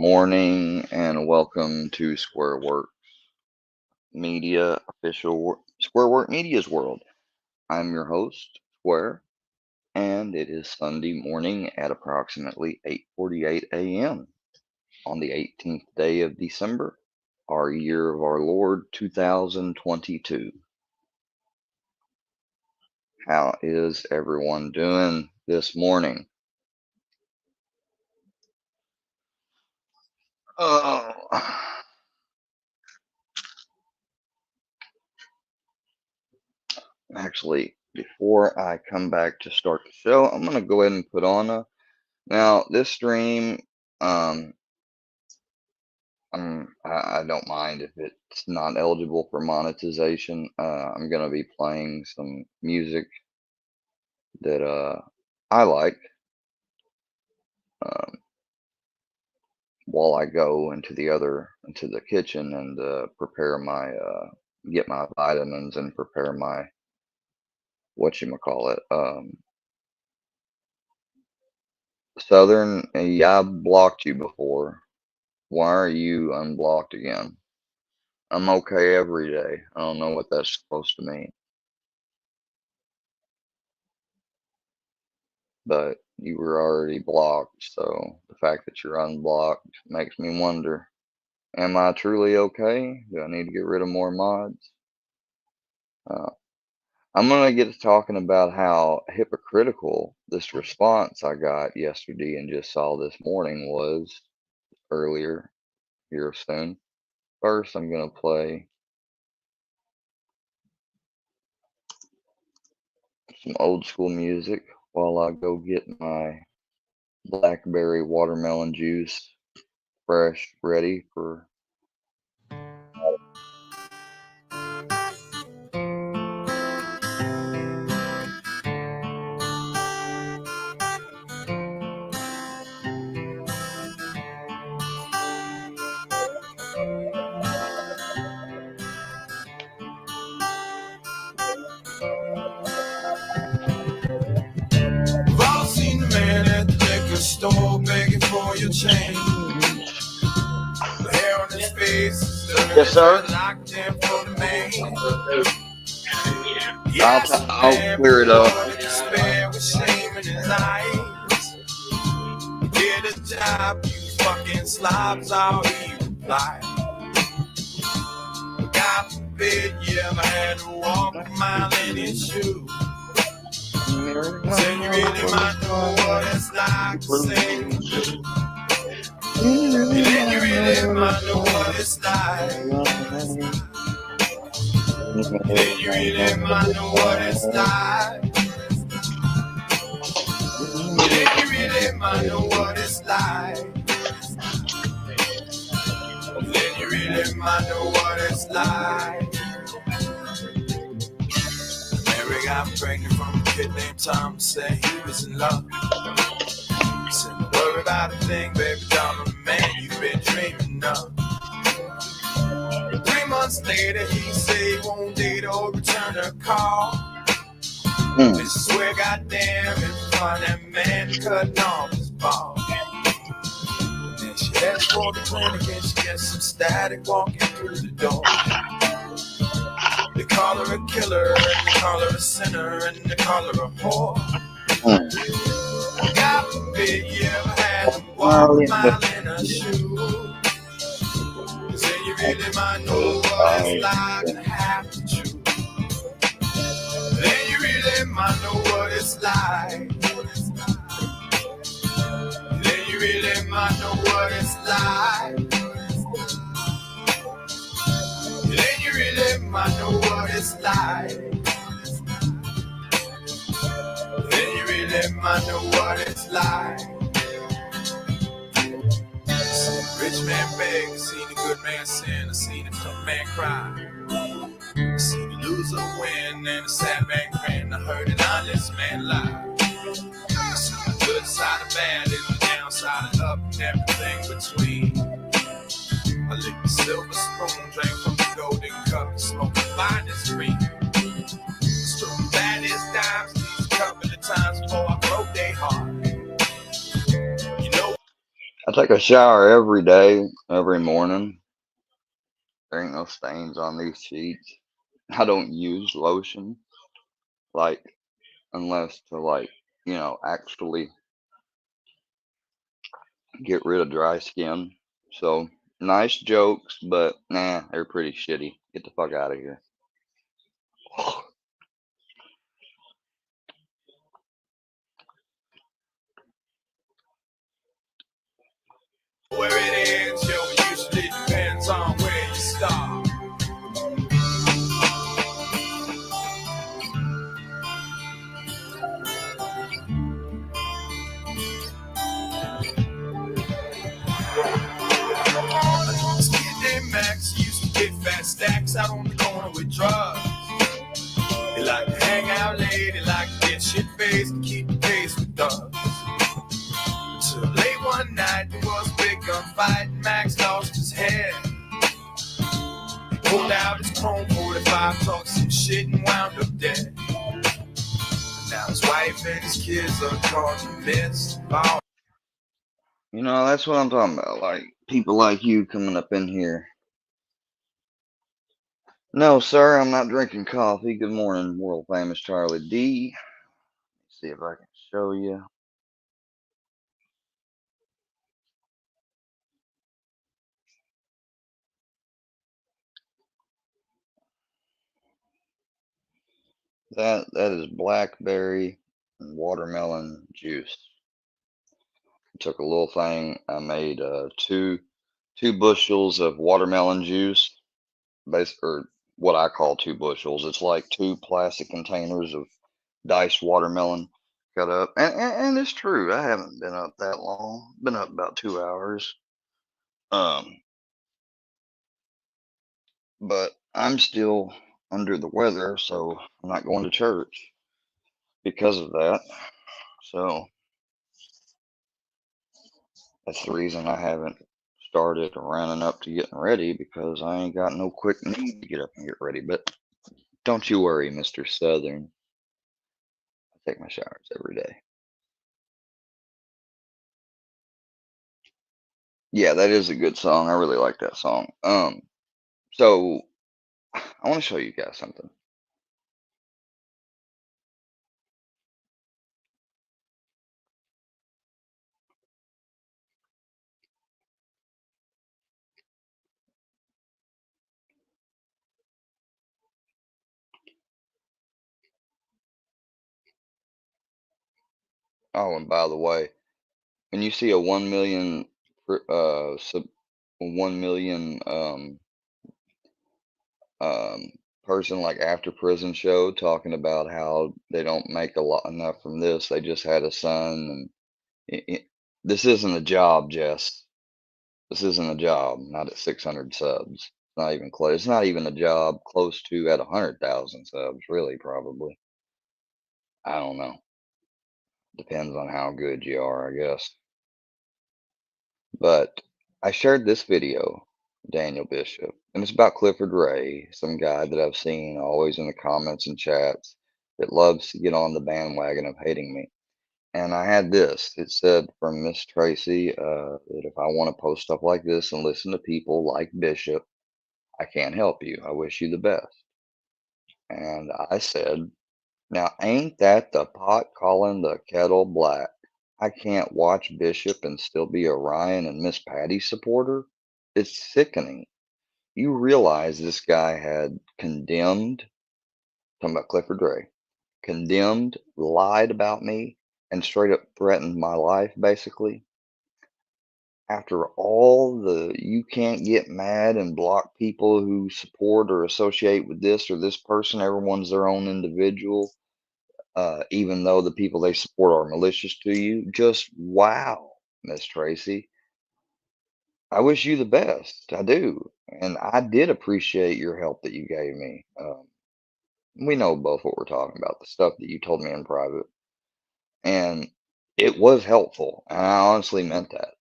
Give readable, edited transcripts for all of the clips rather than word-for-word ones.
morning and welcome to SquareWorks Media, SquareWorks Media's world. I'm your host, Square, and it is Sunday morning at approximately 8:48 a.m. on the 18th day of December, our year of our Lord 2022. How is everyone doing this morning? Oh, actually, before I come back to start the show, I'm going to go ahead and put on a. Now, this stream, um, I don't mind if it's not eligible for monetization. I'm going to be playing some music that I like um, while I go into the kitchen and prepare my get my vitamins and prepare my whatchamacallit. Southern, yeah, I blocked you before. Why are you unblocked again? I'm okay every day. I don't know what that's supposed to mean, but you were already blocked, so the fact that you're unblocked makes me wonder, am I truly okay? Do I need to get rid of more mods? Uh, I'm gonna get to talking about how hypocritical this response I got yesterday and just saw this morning was earlier here soon. First, I'm gonna play some old school music while I go get my blackberry watermelon juice fresh, ready for. We've all seen the man at the liquor store begging for your change. The hair on his face is dirty, Yes, sir. locked in for the man. I'll clear it up. Despair with shame in his eyes. Get a job, you fucking slobs, all he replied. God forbid you ever had to walk a mile in his shoes. Then you really might know what it's like to say. And then you really might know what it's like. And then you really might know what it's like. And then you really might know what it's like. And then you really might know what it's like. Mary got pregnant from a kid named Tom, said he was in love. He said, don't worry about a thing, baby, doll, the man you've been dreaming of. 3 months later, he said he won't date or return her call. This is where, goddamn, it's fun that man cutting off his ball. Then she heads for the clinic and she gets some static walking through the door. They call her a killer, and they call her a sinner, and they call her a whore. God forbid you ever had to walk a mile in her shoes. Then you really might know what it's like to have to choose. Then you really might know what it's like. Then you really might know what it's like. Then you really might know what it's like. Then you really might know what it's like. Seen a rich man beg, seen a good man sin, I seen a tough man cry. I seen a loser win and a sad man grin. I heard an honest man lie. I seen the good side of bad and the downside of up and everything between. I licked the silver spoon, drank from the golden cup, and smoked the finest green. Struck the baddest dimes these couple of times before I broke their heart. You know, I take a shower every day, every morning. There ain't no stains on these sheets. I don't use lotion, like, unless to, like, actually get rid of dry skin. So, nice jokes, but nah, they're pretty shitty. Get the fuck out of here. Where it ends, yo, usually depends on where you start. This kid named Max used to get fat stacks out on the corner with drugs. He liked to hang out late, he liked to get shit faced and keep the pace with thugs. Till late one night, there was a big gunfight and Max lost his head. He pulled out his chrome 45, talked some shit and wound up dead. Now his wife and his kids are caught in the midst of all. That's what I'm talking about. Like, people like you coming up in here. No, sir, I'm not drinking coffee. Good morning, world famous Charlie D. Let's see if I can show you. That is blackberry and watermelon juice. Took a little thing. I made two bushels of watermelon juice, or what I call 2 bushels. It's like 2 plastic containers of diced watermelon cut up. And it's true. I haven't been up that long. Been up about 2 hours. But I'm still under the weather, so I'm not going to church because of that. So that's the reason I haven't started running up to getting ready, because I ain't got no quick need to get up and get ready. But don't you worry, Mr. Southern. I take my showers every day. Yeah, that is a good song. I really like that song. So I want to show you guys something. Oh, and by the way, when you see a 1 million, 1 million um, person like after prison show talking about how they don't make a lot enough from this, they just had a son, and this isn't a job, Jess. This isn't a job. Not at 600 subs. It's not even close. It's not even a job close to at 100,000 subs. Really, probably. I don't know. Depends on how good you are, I guess. But I shared this video, Daniel Bishop, and it's about Clifford Ray, some guy that I've seen always in the comments and chats that loves to get on the bandwagon of hating me. And I had this. It said from Miss Tracy that if I want to post stuff like this and listen to people like Bishop, I can't help you. I wish you the best. And I said, now ain't that the pot calling the kettle black? I can't watch Bishop and still be a Ryan and Miss Patty supporter. It's sickening. You realize this guy had condemned, talking about Clifford Ray, condemned, lied about me, and straight up threatened my life, basically. After all the, you can't get mad and block people who support or associate with this or this person. Everyone's their own individual, even though the people they support are malicious to you. Just wow, Miss Tracy. I wish you the best. I do. And I did appreciate your help that you gave me. We know both what we're talking about, the stuff that you told me in private. And it was helpful. And I honestly meant that.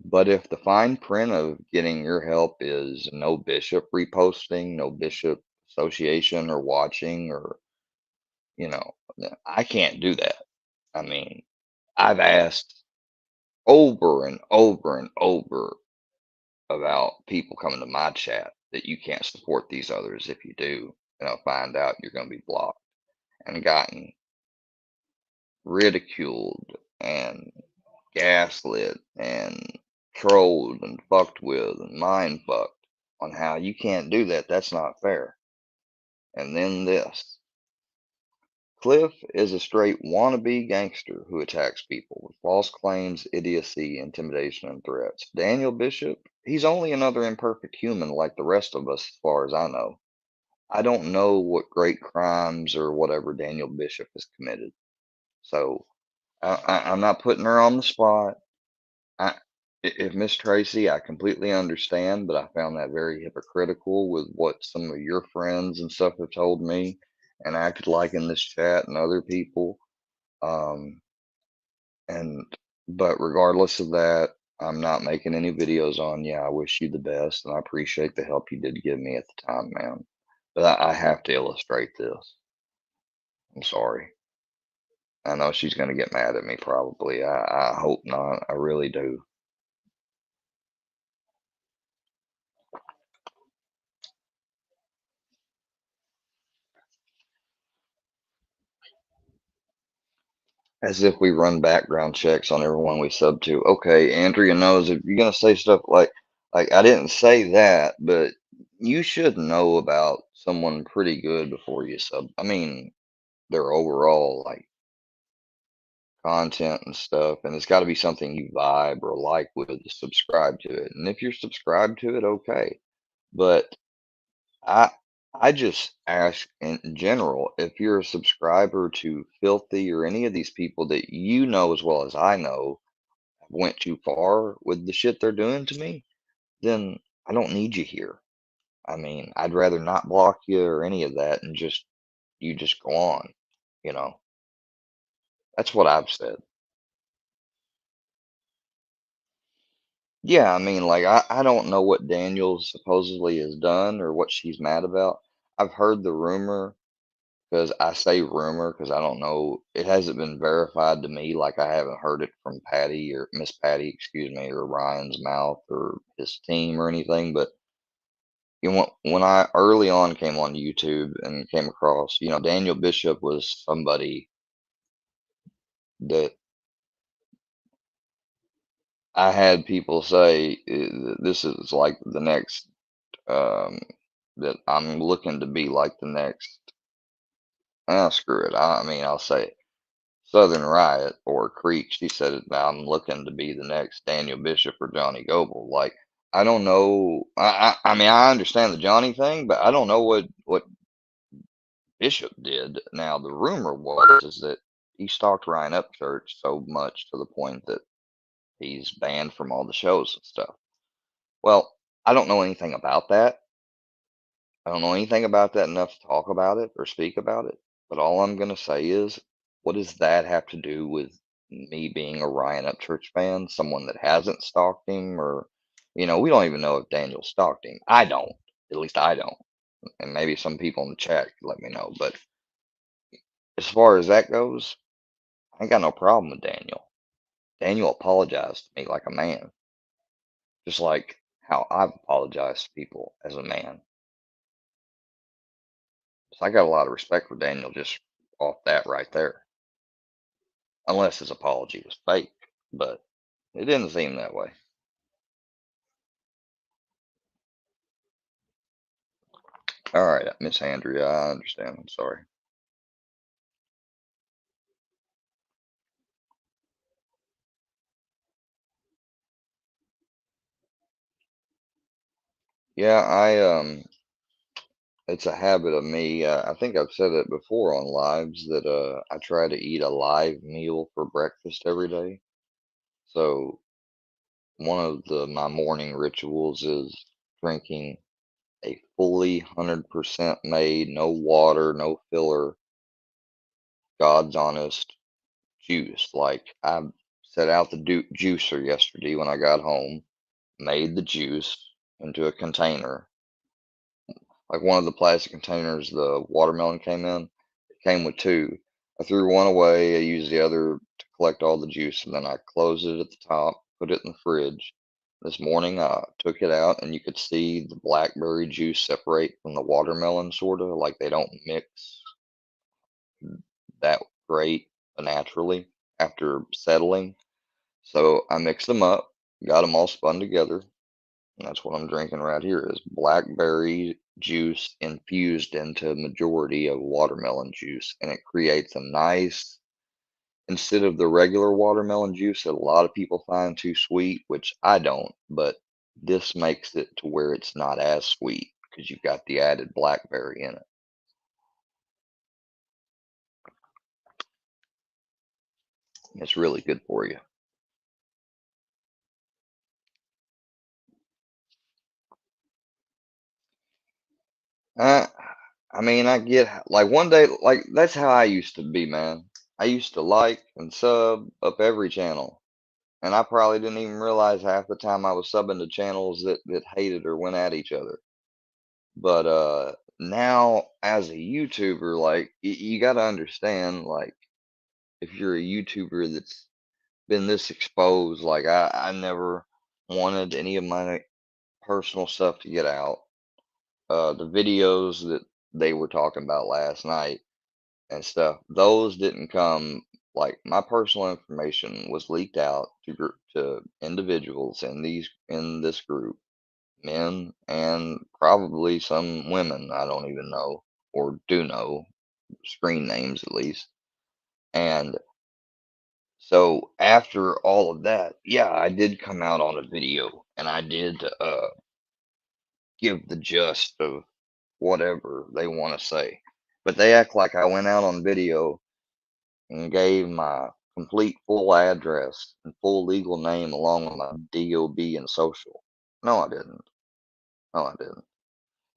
But if the fine print of getting your help is no Bishop reposting, no Bishop association or watching, or, I can't do that. I mean, I've asked over and over and over about people coming to my chat that you can't support these others. If you do, and I'll find out you're going to be blocked, and gotten ridiculed and gaslit and trolled and fucked with and mind fucked on how you can't do that. That's not fair. And then this. Cliff is a straight wannabe gangster who attacks people with false claims, idiocy, intimidation, and threats. Daniel Bishop, he's only another imperfect human like the rest of us, as far as I know. I don't know what great crimes or whatever Daniel Bishop has committed. So I'm not putting her on the spot. I, if Miss Tracy, I completely understand, but I found that very hypocritical with what some of your friends and stuff have told me and acted like in this chat and other people. Um, and but regardless of that, I'm not making any videos on you. I wish you the best, and I appreciate the help you did give me at the time, man. But I have to illustrate this. I'm sorry. I know she's gonna get mad at me probably. I hope not. I really do. As if we run background checks on everyone we sub to. Okay, Andrea knows if you're gonna say stuff like I didn't say that, but you should know about someone pretty good before you sub. I mean, their overall like content and stuff, and it's got to be something you vibe or like with to subscribe to it. And if you're subscribed to it, okay. But I I just ask in general if you're a subscriber to Filthy or any of these people that you know as well as I know went too far with the shit they're doing to me, then I don't need you here. I mean, I'd rather not block you or any of that and just you just go on, you know. That's what I've said. Yeah, I mean, like I don't know what Daniel supposedly has done or what she's mad about. I've heard the rumor because I say rumor because I don't know. It hasn't been verified to me. Like I haven't heard it from Patty or Miss Patty, excuse me, or Ryan's mouth or his team or anything. But you know, when I early on came on YouTube and came across, Daniel Bishop was somebody that I had people say this is like the next um, that I'm looking to be like the next. Screw it. I mean, I'll say it. Southern Riot or Creek. She said it. I'm looking to be the next Daniel Bishop or Johnny Goble. Like I don't know. I mean I understand the Johnny thing, but I don't know what Bishop did. Now the rumor was is that he stalked Ryan Upchurch so much to the point that he's banned from all the shows and stuff. Well, I don't know anything about that. I don't know anything about that enough to talk about it or speak about it. But all I'm going to say is, what does that have to do with me being a Ryan Upchurch fan? Someone that hasn't stalked him, or, we don't even know if Daniel stalked him. I don't. At least I don't. And maybe some people in the chat could let me know. But as far as that goes, I ain't got no problem with Daniel. Daniel apologized to me like a man, just like how I've apologized to people as a man. So I got a lot of respect for Daniel just off that right there. Unless his apology was fake, but it didn't seem that way. All right, Miss Andrea, I understand. I'm sorry. Yeah, it's a habit of me. I think I've said it before on lives that I try to eat a live meal for breakfast every day. So one of my morning rituals is drinking a fully 100% made, no water, no filler, God's honest juice. Like I set out the juicer yesterday when I got home, made the juice into a container, like one of the plastic containers the watermelon came in. It came with two. I threw one away. I used the other to collect all the juice, and then I close it at the top, put it in the fridge. This morning I took it out, and you could see the blackberry juice separate from the watermelon, sort of like they don't mix that great naturally after settling. So I mixed them up, got them all spun together, and that's what I'm drinking right here is blackberry juice infused into a majority of watermelon juice, and it creates a nice, instead of the regular watermelon juice that a lot of people find too sweet, which I don't, but this makes it to where it's not as sweet because you've got the added blackberry in it. It's really good for you. Uh, I mean, I get like one day, like that's how I used to be, man. I used to like and sub up every channel, and I probably didn't even realize half the time I was subbing to channels that hated or went at each other. But now as a YouTuber, like you got to understand, like if you're a YouTuber that's been this exposed, like I never wanted any of my personal stuff to get out. The videos that they were talking about last night and stuff, those didn't come, like my personal information was leaked out to individuals in this group, men and probably some women I don't even know or do know, screen names at least. And so after all of that, yeah, I did come out on a video and I did give the gist of whatever they want to say. But they act like I went out on video and gave my complete full address and full legal name along with my DOB and social. No, I didn't. No, I didn't.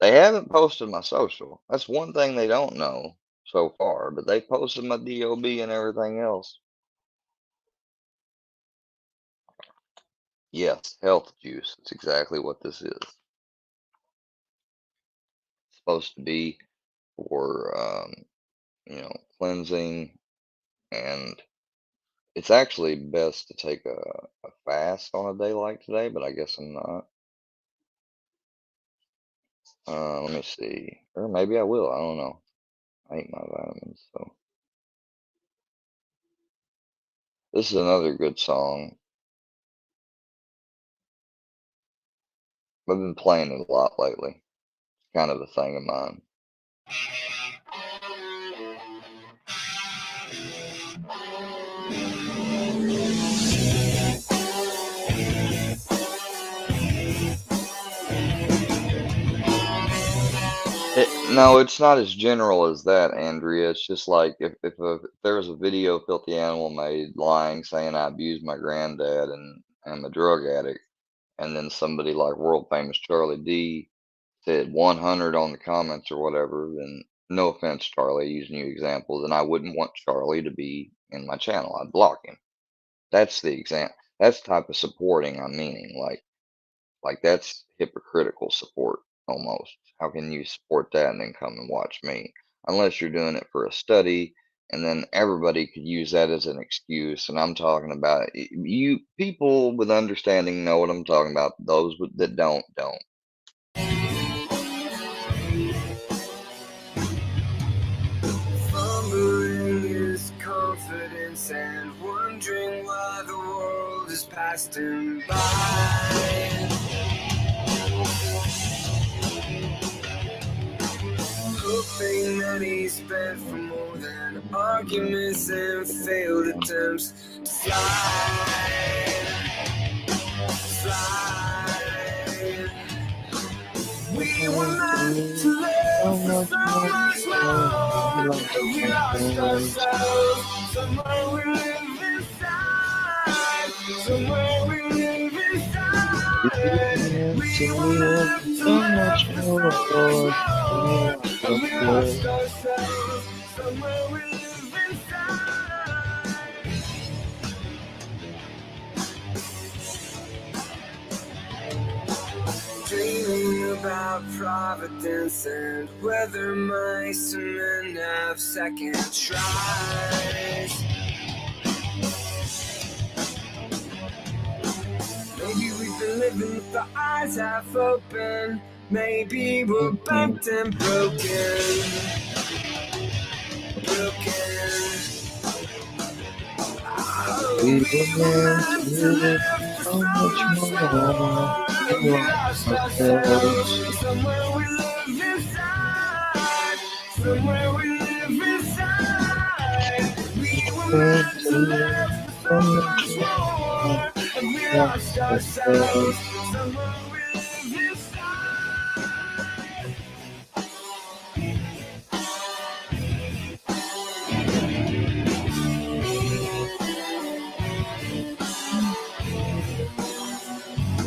They haven't posted my social. That's one thing they don't know so far, but they posted my DOB and everything else. Yes, health juice. That's exactly what this is. It's supposed to be for, cleansing, and it's actually best to take a fast on a day like today, but I guess I'm not. Let me see. Or maybe I will. I don't know. I ate my vitamins, so this is another good song. I've been playing it a lot lately. It's kind of a thing of mine. No, it's not as general as that, Andrea. It's just like if there was a video Filthy Animal made lying, saying I abused my granddad and I'm a drug addict, and then somebody like world famous Charlie D said 100 on the comments or whatever, then no offense, Charlie, using you example, then I wouldn't want Charlie to be in my channel. I'd block him. That's the example. That's the type of supporting I'm meaning. Like that's hypocritical support almost. How can you support that and then come and watch me? Unless you're doing it for a study, and then everybody could use that as an excuse. And I'm talking about you people with understanding know what I'm talking about. Those that don't. Fumbling his confidence and wondering why the world is passed him by. Hoping that he spent for more than arguments and failed attempts to fly. We were meant to live for so much more, but we lost ourselves. Somewhere we live inside. Somewhere we live inside. We were meant to live for so much more, but we lost ourselves. Somewhere we live inside. Dreaming about Providence and whether mice and men have second tries. living with the eyes half open. Maybe we're bent and broken. We were meant to live so much more. We lost ourselves. Somewhere we live inside. Somewhere we live inside. We were meant to live so much more. And we lost ourselves. Somewhere we live inside.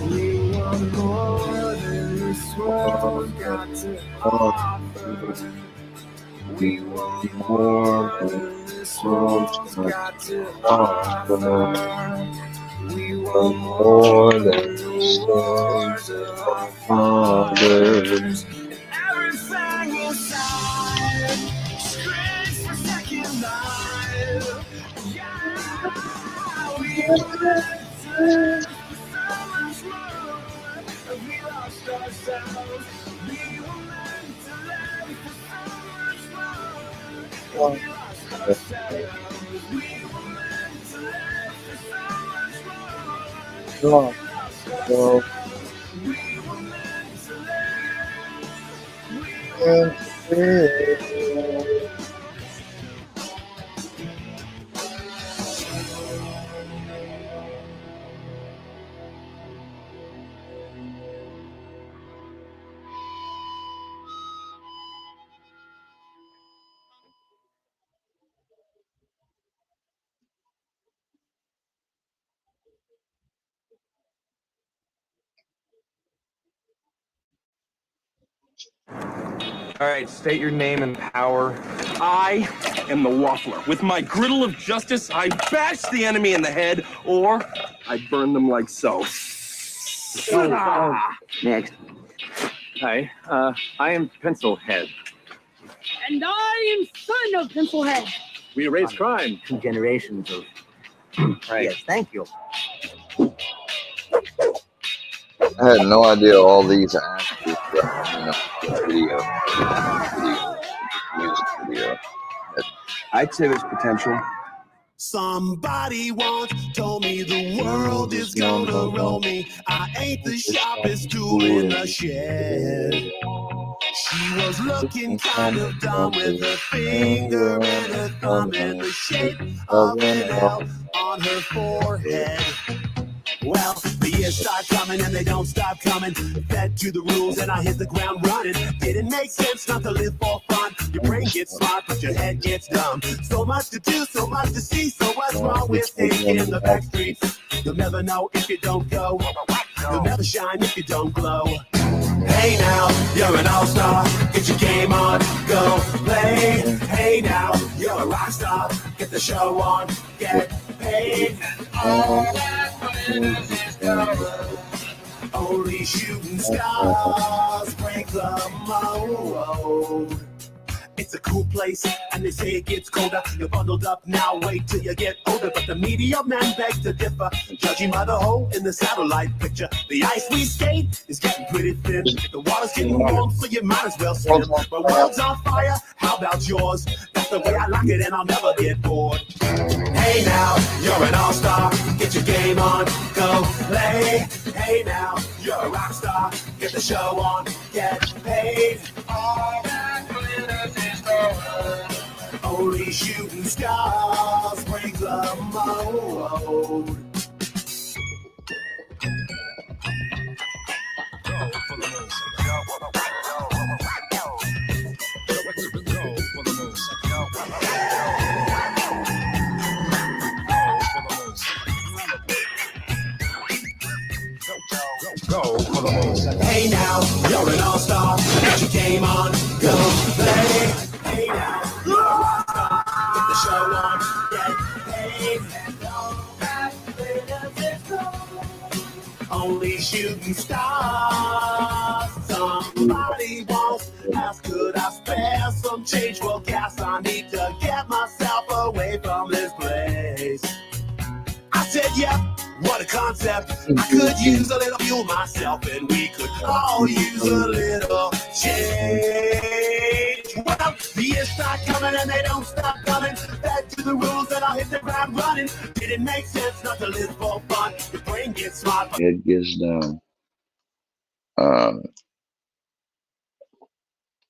We want more than this world's got to offer. We want more than this world's got to offer. We want more than the words of our fathers. And everything inside screams for second life. Yeah, we live so much more. We lost ourselves. We were meant to live for so much more. We lost ourselves. We were meant to live for so much more. We lost ourselves. We were meant to live. We were meant to live. All right, state your name and power. I am the Waffler. With my griddle of justice, I bash the enemy in the head, or I burn them like so. Next. Hi, I am Pencilhead. And I am son of Pencilhead. We erase crime. 2 generations of. Right. Yes, thank you. I had no idea all these actors were in the music video. I'd say there's potential. Somebody once told me the world is gonna roll me. I ain't the sharpest tool in the shed. She was looking kind of dumb with her finger and her thumb in the shape of an L on her forehead. Well, the years start coming and they don't stop coming. Fed to the rules and I hit the ground running. Didn't make sense not to live for fun. Your brain gets smart, but your head gets dumb. So much to do, so much to see. So what's wrong with taking the back streets? You'll never know if you don't go. You'll never shine if you don't glow. Hey now, you're an all-star. Get your game on, go play. Hey now, you're a rock star. Get the show on, get paid. All that glitters is gold. Only shooting stars break the mold. It's a cool place, and they say it gets colder. You're bundled up now, wait till you get older. But the media man begs to differ, judging by the hole in the satellite picture. The ice we skate is getting pretty thin. The water's getting warm, so you might as well swim. My world's on fire, how about yours? That's the way I like it, and I'll never get bored. Hey now, you're an all-star. Get your game on, go play. Hey now, you're a rock star. Get the show on, get paid. All that glitters is gold. Only shooting stars break the mold. Hey now, you're an all-star. Get your game on, go play. Hey now, you're a rock star. Get the show on, get paid. Only shooting stars. Somebody wants ask, could I spare some change for gas? I need to get myself away from this place. I said, yeah, what a con. concept. I could use a little fuel myself, and we could all use a little change. Well, the years start coming and they don't stop coming. Back to the rules and I'll hit the ground running. Did it make sense not to live for fun? Your brain gets smart. It gets done.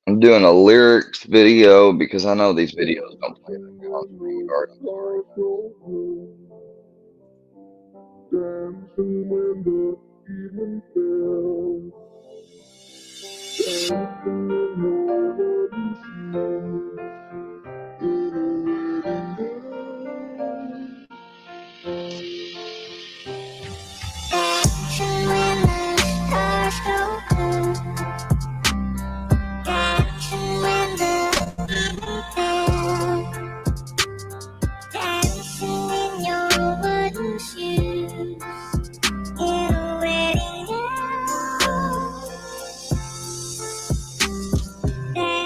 I'm doing a lyrics video because I know these videos don't play the concrete art. I'm sorry. Dancing when the evening fell. Dancing in your wedding shoes. In a wedding gown. Dancing when the stars go cold. Dancing when the evening fell. Dancing in your wooden shoes. In a wedding gown.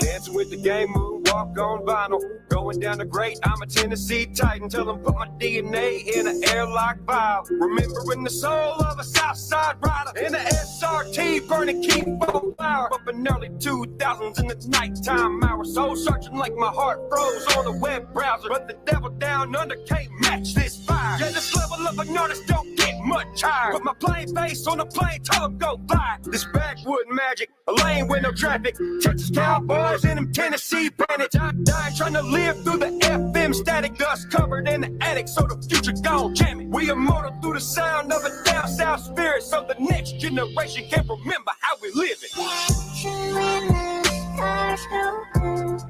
Dancing with the game moon, walk on vinyl. Going down the grade, I'm a Tennessee Titan. Tell them put my DNA in an airlock vial. Remembering the soul of a Southside rider. In the SRT, burning keep on fire. Up in early 2000s in the nighttime hours. Soul searching like my heart froze on the web browser. But the devil down under can't match this fire. Yeah, this level of an artist don't get much higher. Put my plain face on the plane, tell them go fly. This backwood magic, a lane with no traffic. Texas Cowboys and them Tennessee bandits. I'm dying trying to live through the FM static. Dust covered in the attic, so the future gon' jam it. We immortal through the sound of a down south spirit, so the next generation can remember how we live it. Dancing when the stars go cold.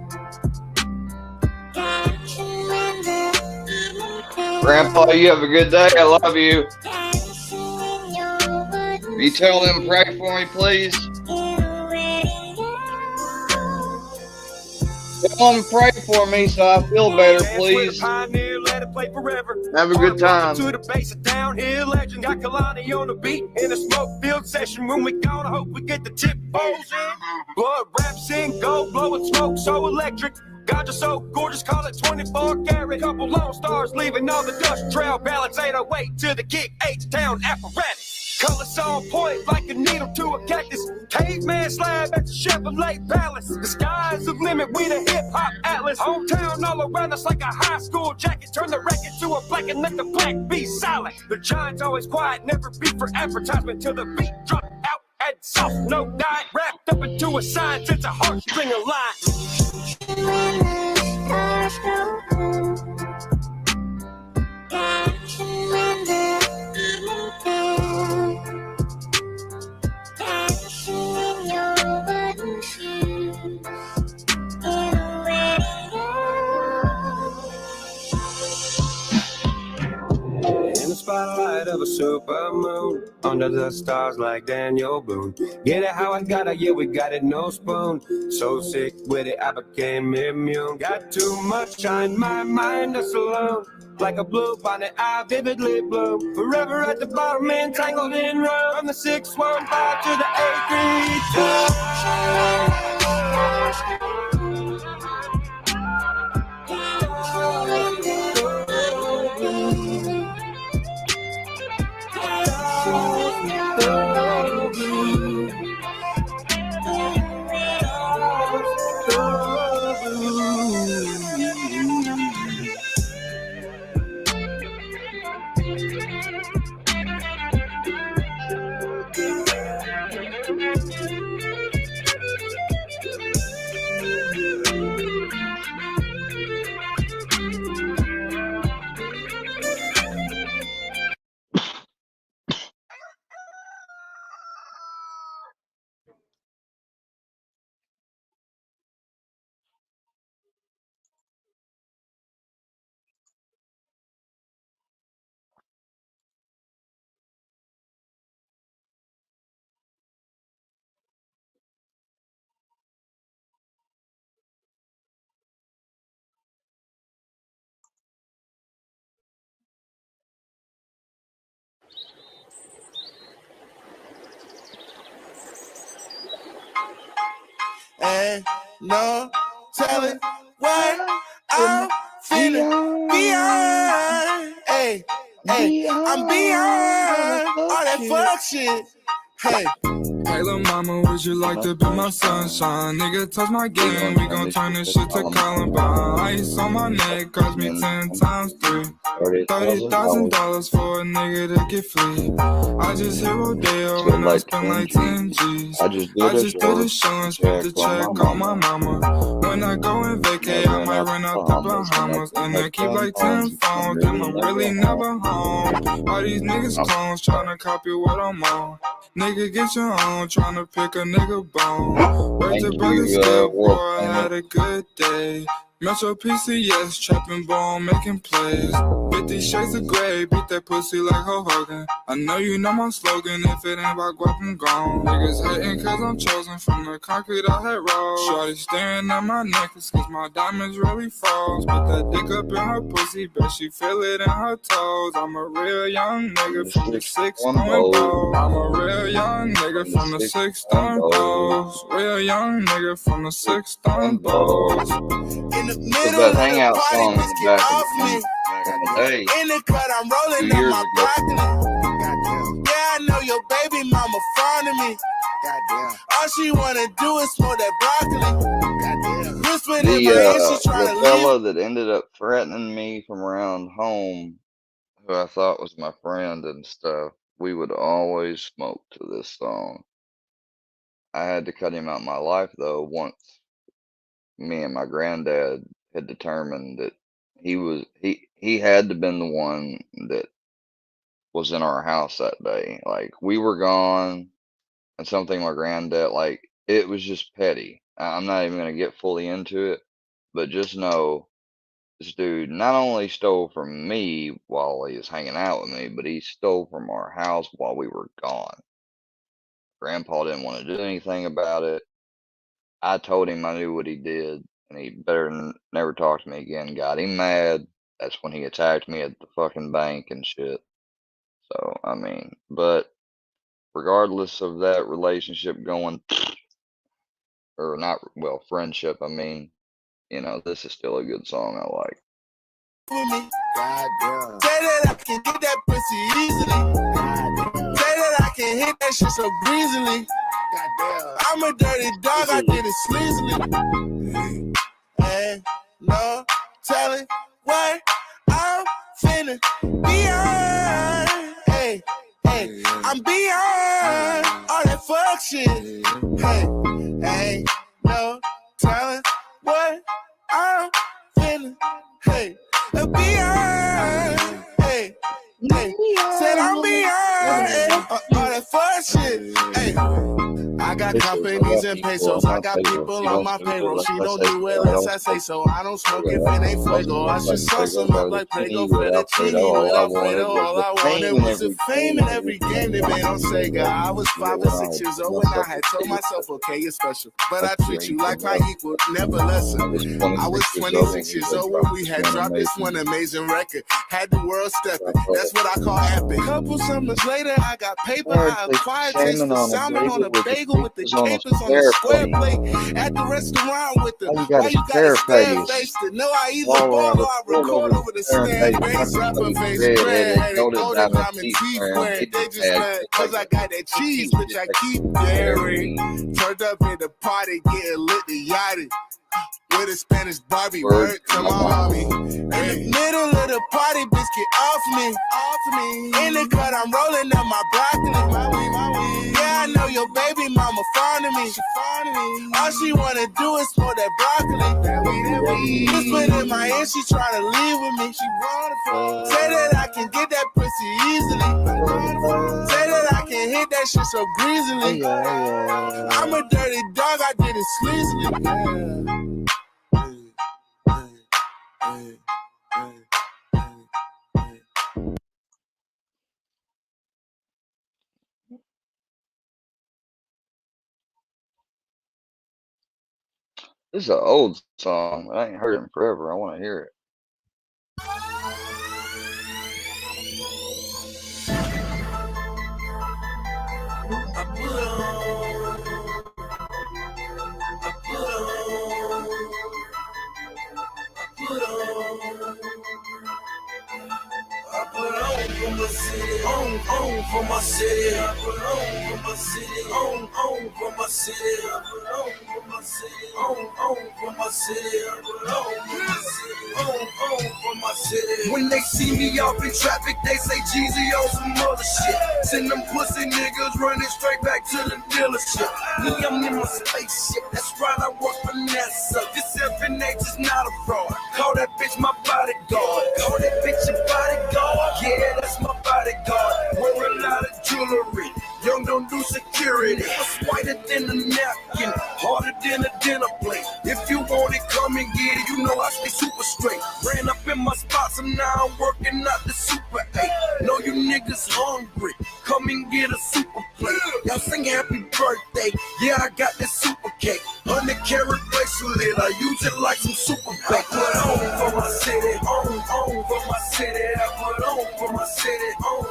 Dancing when the evening fell. Grandpa, you have a good day. I love you. Dancing in your wooden Will you tell them pray for me, please? in a wedding gown. Tell them pray for me so I feel better, Dance with please. a pioneer, let it play forever. Have a good time. To the base of downhill legend. Got Kalani on the beat in a smoke filled session. When we gone, I hope we get the tip bowls in. Blood raps in gold, blowing smoke so electric. God, you're so gorgeous, call it 24 karat. Couple lone stars leaving on the dust trail. Balance 808 to the kick H-Town apparatus. Colors on point like a needle to a cactus. Caveman slab at the Chevrolet Palace. The sky's the limit, we the hip-hop atlas. Hometown all around us like a high school jacket. Turn the record to a black and let the black be silent. The giant's always quiet, never beat for advertisement. Till the beat drop out at soft, no diet. Wrapped up into a sign, since a heartstring of line. When the stars go cold. Dancing when the evening fell. Dancing in your wooden shoes. In a wedding gown. In the spotlight of a super moon, under the stars like Daniel Boone. Get it how I got it, yeah, we got it, no spoon. So sick with it, I became immune. Got too much shine, my mind a saloon. Like a blue bonnet, I vividly bloom. Forever at the bottom, entangled in rum. From the 615 to the And no telling what I'm feeling beyond. Hey, Hey, I'm beyond all that fuck shit. Hey. Hey, little mama, would you like to be my sunshine? Nigga, touch my game, we gon' turn this shit to Columbine. Ice on my neck cost me 10 times 3. $30,000 for a nigga to get free. I just hit Rodeo and I spent like 10 G's. I just did a show and spent the check on my mama. When I go and vacay, I might run out the Bahamas. And I keep like 10 phones, then I'm really never home. All these niggas clones tryna copy what I'm on. Nigga, get your own, tryna pick a nigga bone. Where's your brother still, boy, I had a good day. Metro PCS, trapping ball, making plays. 50 shades of gray, beat that pussy like Hulk Hogan. I know you know my slogan, if it ain't about guap, I'm gone. Niggas hating cause I'm chosen from the concrete I had rolled. Shorty staring at my necklace cause my diamonds really froze. Put that dick up in her pussy, bet she feel it in her toes. I'm a real young nigga from the 6 throwing balls. I'm a real young nigga from the 6 throwing balls. Real young nigga from the 6 throwing balls. In the middle of the party, bitch, get off me. In the cut, I'm rolling on my broccoli. Yeah, I know your baby mama fond of me. All she wanna do is smoke that broccoli. Whispering in my ear, she trying to the fella that ended up threatening me from around home, who I thought was my friend and stuff, we would always smoke to this song. I had to cut him out of my life though once me and my granddad had determined that he had to been the one that was in our house that day. Like we were gone and something my granddad, like it was just petty. I'm not even gonna get fully into it, but just know this dude not only stole from me while he was hanging out with me, but he stole from our house while we were gone. Grandpa didn't want to do anything about it. I told him I knew what he did, and he better never talk to me again. Got him mad. That's when he attacked me at the fucking bank and shit. So, I mean, but regardless of that relationship going, or not, well, friendship, I mean, you know, this is still a good song I like. Say that I can get that pussy easily. Say that I can hit that shit so breezily. I'm a dirty dog, I did it sleazily. Ain't no telling what I'm finna be on. Hey, hey, I'm beyond all that fuck shit. Hey, ain't no telling what I'm finna, hey, beyond. Hey, hey, said I'm beyond all that fuck shit. Hey. I got companies and pesos. I got people on my payroll. She don't do it unless I say so. I don't smoke if it ain't fuego. I should sauce them up like Prego, fettuccine with Alfredo. All I wanted was the fame in every game they made on Sega. I was 5 or 6 years old when I had told myself, okay, you're special, but I treat you like my equal, never lesser. I was 26 years old when we had dropped this one amazing record. Had the world stepping. That's what I call epic. Couple summers later, I got paper. I acquired taste for salmon on a bagel with the capers on the square plate at the restaurant with the why you got a stare face to know I either ball or I record over the stand bass rapper face bread and golden diamond teeth wearing they just mad cause I got that cheese which I keep daring turned up in the party getting lit the yachty with a Spanish Barbie word to my mommy. In the middle of the party, bitch, get off me. In the cut, I'm rolling up my broccoli. Yeah, I know your baby mama fond of me. All she wanna do is smoke that broccoli. Whispered in my ear, she tryna leave with me. Say that I can get that pussy easily. Say that I can hit that shit so breezily. I'm a dirty dog, I did it sleazily. This is an old song. I ain't heard it in forever. I want to hear it. I put on for my city, on for my city, I put on for my city, on for my city, I put on for my city, on for my city, I put on for my city, on for my city. When they see me off in traffic, they say Jeezy on some other shit. Send them pussy niggas running straight back to the dealership. Me, I'm in my spaceship, that's right, I work for NASA. This FNH is not a fraud. Call that bitch my bodyguard. Call that bitch your bodyguard. Yeah, that's my bodyguard. Wear a lot of jewelry. Young don't do security. It's whiter than a napkin, harder than a dinner plate. If you want it, come and get it. You know I stay super straight. Ran up in my spots and now I'm working out the Super 8. Know you niggas hungry. Come and get a super plate. Y'all sing happy birthday. Yeah, I got this super cake. 100 carat bracelet. I use it like some super bake. Put on for my city. On for my city. I put on for my city. On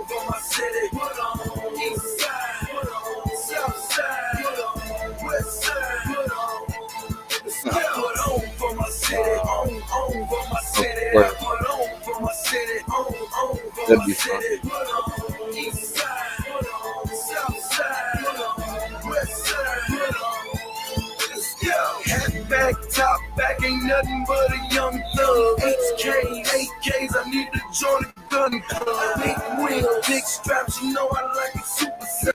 for my city. Put on. East side. Put on. South side. Put on. West side. Put on. I put on for my city. On for my city. I put on for my city. On for my city. Put on. East side. Put on. South side. Put on. West side. Put on. Let's go. Hat back, top back, ain't nothing but a young thug. HKs, 8Ks, I need to join the gun club. Big wheel, big straps, you know I like it super sick.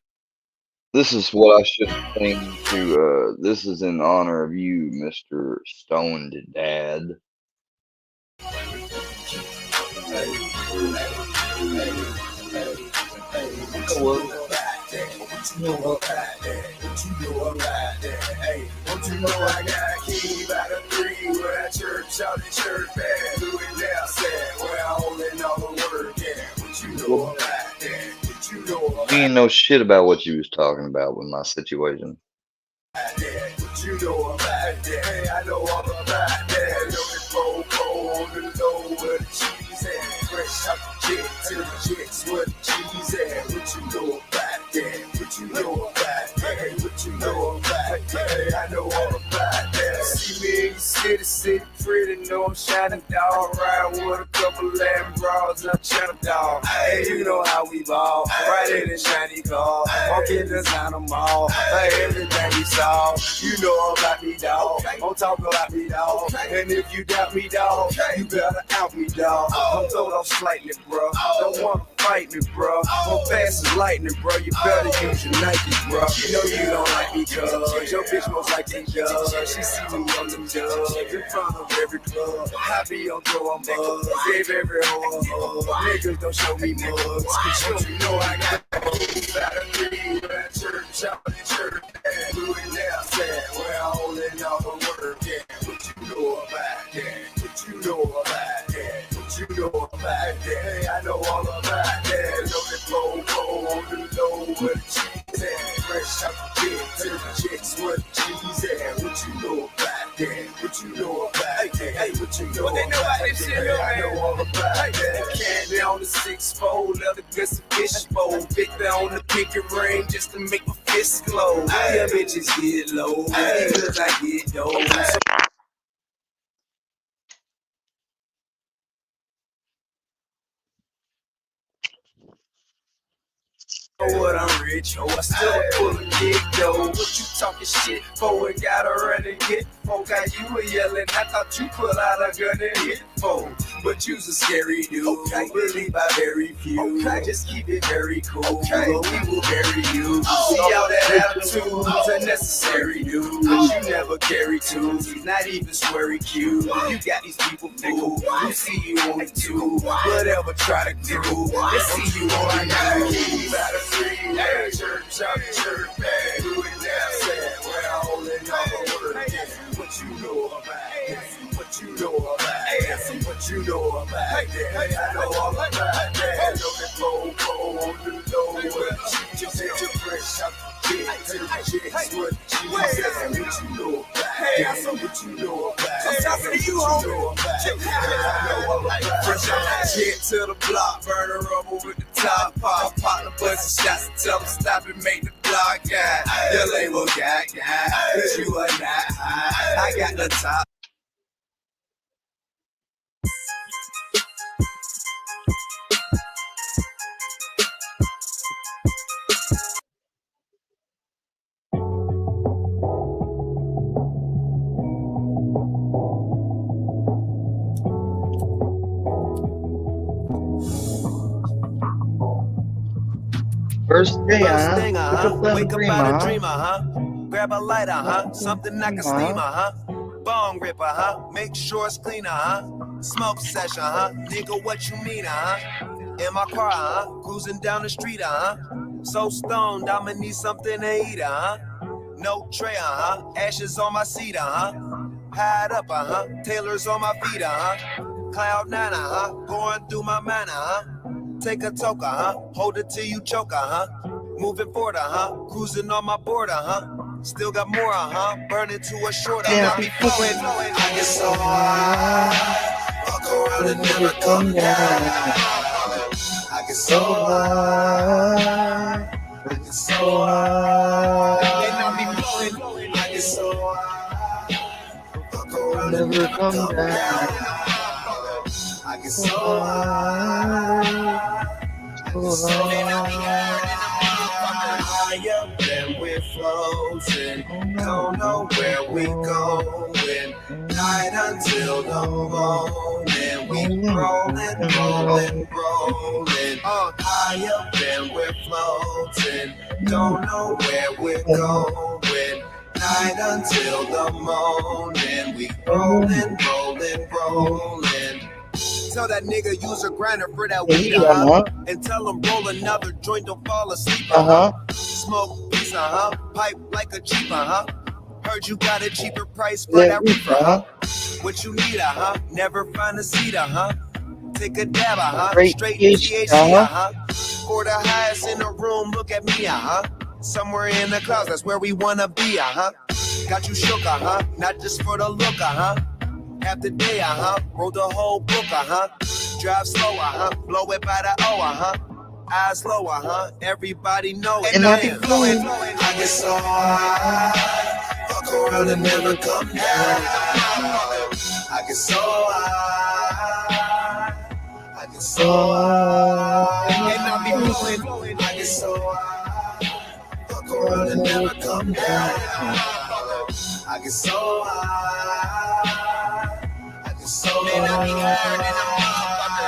This is what I should sing to. This is in honor of you, Mr. Stoned Dad. What you know about that? What you know about that? Hey, don't you know I got a key by the 3 where that church out the church band. Do it now, said where I holding all the word. Yeah, what you know about that? What you know about that? You ain't know shit about what you was talking about with my situation. What you know about that? Hey, I know all about that. Looking for on the low where the cheese at. Fresh out the jet to the chicks where the cheese at. What you know about that? What you know about that? Hey, what you know about that? Hey, I know all about that. See me in the city pretty, know I'm shining dog. Ride with a couple Lamb bras, I'm shining dog. Hey, you know how we ball. Right in the shiny car. Walk in the Santa Mall. Hey, everything we saw. You know about me, dog. Don't talk about me, dog. And if you doubt me, dog, you better out me, dog. I'm throwed off slightly, bro. Don't wanna fight me, bro. I'm fast as lightning, bro. You better use your Nikes, bro. You know you don't like me, cuz your bitch most likely does. She see me on the dub in front of every club. I be on throw on bugs. Gave every hoe a hug. Niggas don't show me mugs. Cause you know I got moves out of 3 with that church out the church. Do it now, said where I holding all the work. Yeah, what you know about that? What you know about that? What you know about that? Hey, I know all about that. Loaded flow on the low where the cheese at. Fresh out the jet to the chicks where the cheese at. What you know about that? What you know about that? Hey, what you know about this shit, I know all about that. Candy on the 6-fold, leather guts and fishbowl. Victor on the pinky ring just to make my fist glow. Yeah, bitches get low because I get dough. What I'm rich, oh, I still pull a gig though. What you talking shit for? And gotta run and get folk. Got you were yelling, I thought you pull out a gun and hit folk. But you's a scary dude. Okay. Believe by very few. Okay. Just keep it very cool. Okay. But we will bury you. See all that attitude's unnecessary, dude. Cause you never carry tools. Not even sweary cute. You got these people fooled. You see you on it too. Whatever try to do. Let's see you on it. Hey, church out the church bag. Do it now, said where I holding all the word. What you know about that? What you know about that? What you know about that? Hey, I know all about that. Looking for on the low where the cheese is fresh out the jet to the chicks where the cheese is. What you know about that? What you know about that? I'm talking to you, homie. I know all about that. Fresh out the jet to the block, burn her rubber with the top pop the bus and shots and tell them stop and make the block guy. The label guy, cause you are not high. I got the top. First day, First thing, wake up wake out up of out dream, a dreamer, grab a lighter, something I can steam, bong ripper, make sure it's cleaner, smoke session, nigga, what you mean, in my car, cruising down the street, so stoned, I'ma need something to eat, no tray, ashes on my seat, Hide up, Taylor's on my feet, Cloud nine, going through my mind, Take a toker, hold it till you choke, Moving forward, cruising on my border, Still got more, burning to a shorter, got me flowing, I get so high, walk around and never come down. I get so high, I get so high, and I be blowing, I get so high, walk around and never come down. I get so high, I get so high, higher than we're floating, don't know where we going, night until the morning, we rolling, higher than we're floating, don't know where we're going, night until the morning, we rolling. Tell that nigga use a grinder for that weed, and tell him roll another joint, don't fall asleep, Smoke piece, pipe like a cheaper, Heard you got a cheaper price for that reefer, What you need, never find a seat, Take a dab, straight THC, For the highest in the room, look at me, Somewhere in the clouds, that's where we wanna be, Got you shook, not just for the look, Half the day, wrote the whole book, Drive slower, blow it by the O, Eyes lower, everybody know it. And I be flowing, I get so high, walk around and never come down. I get so high, I get so high, and I be flowing, I get so high, walk around and never come down. I get so high. So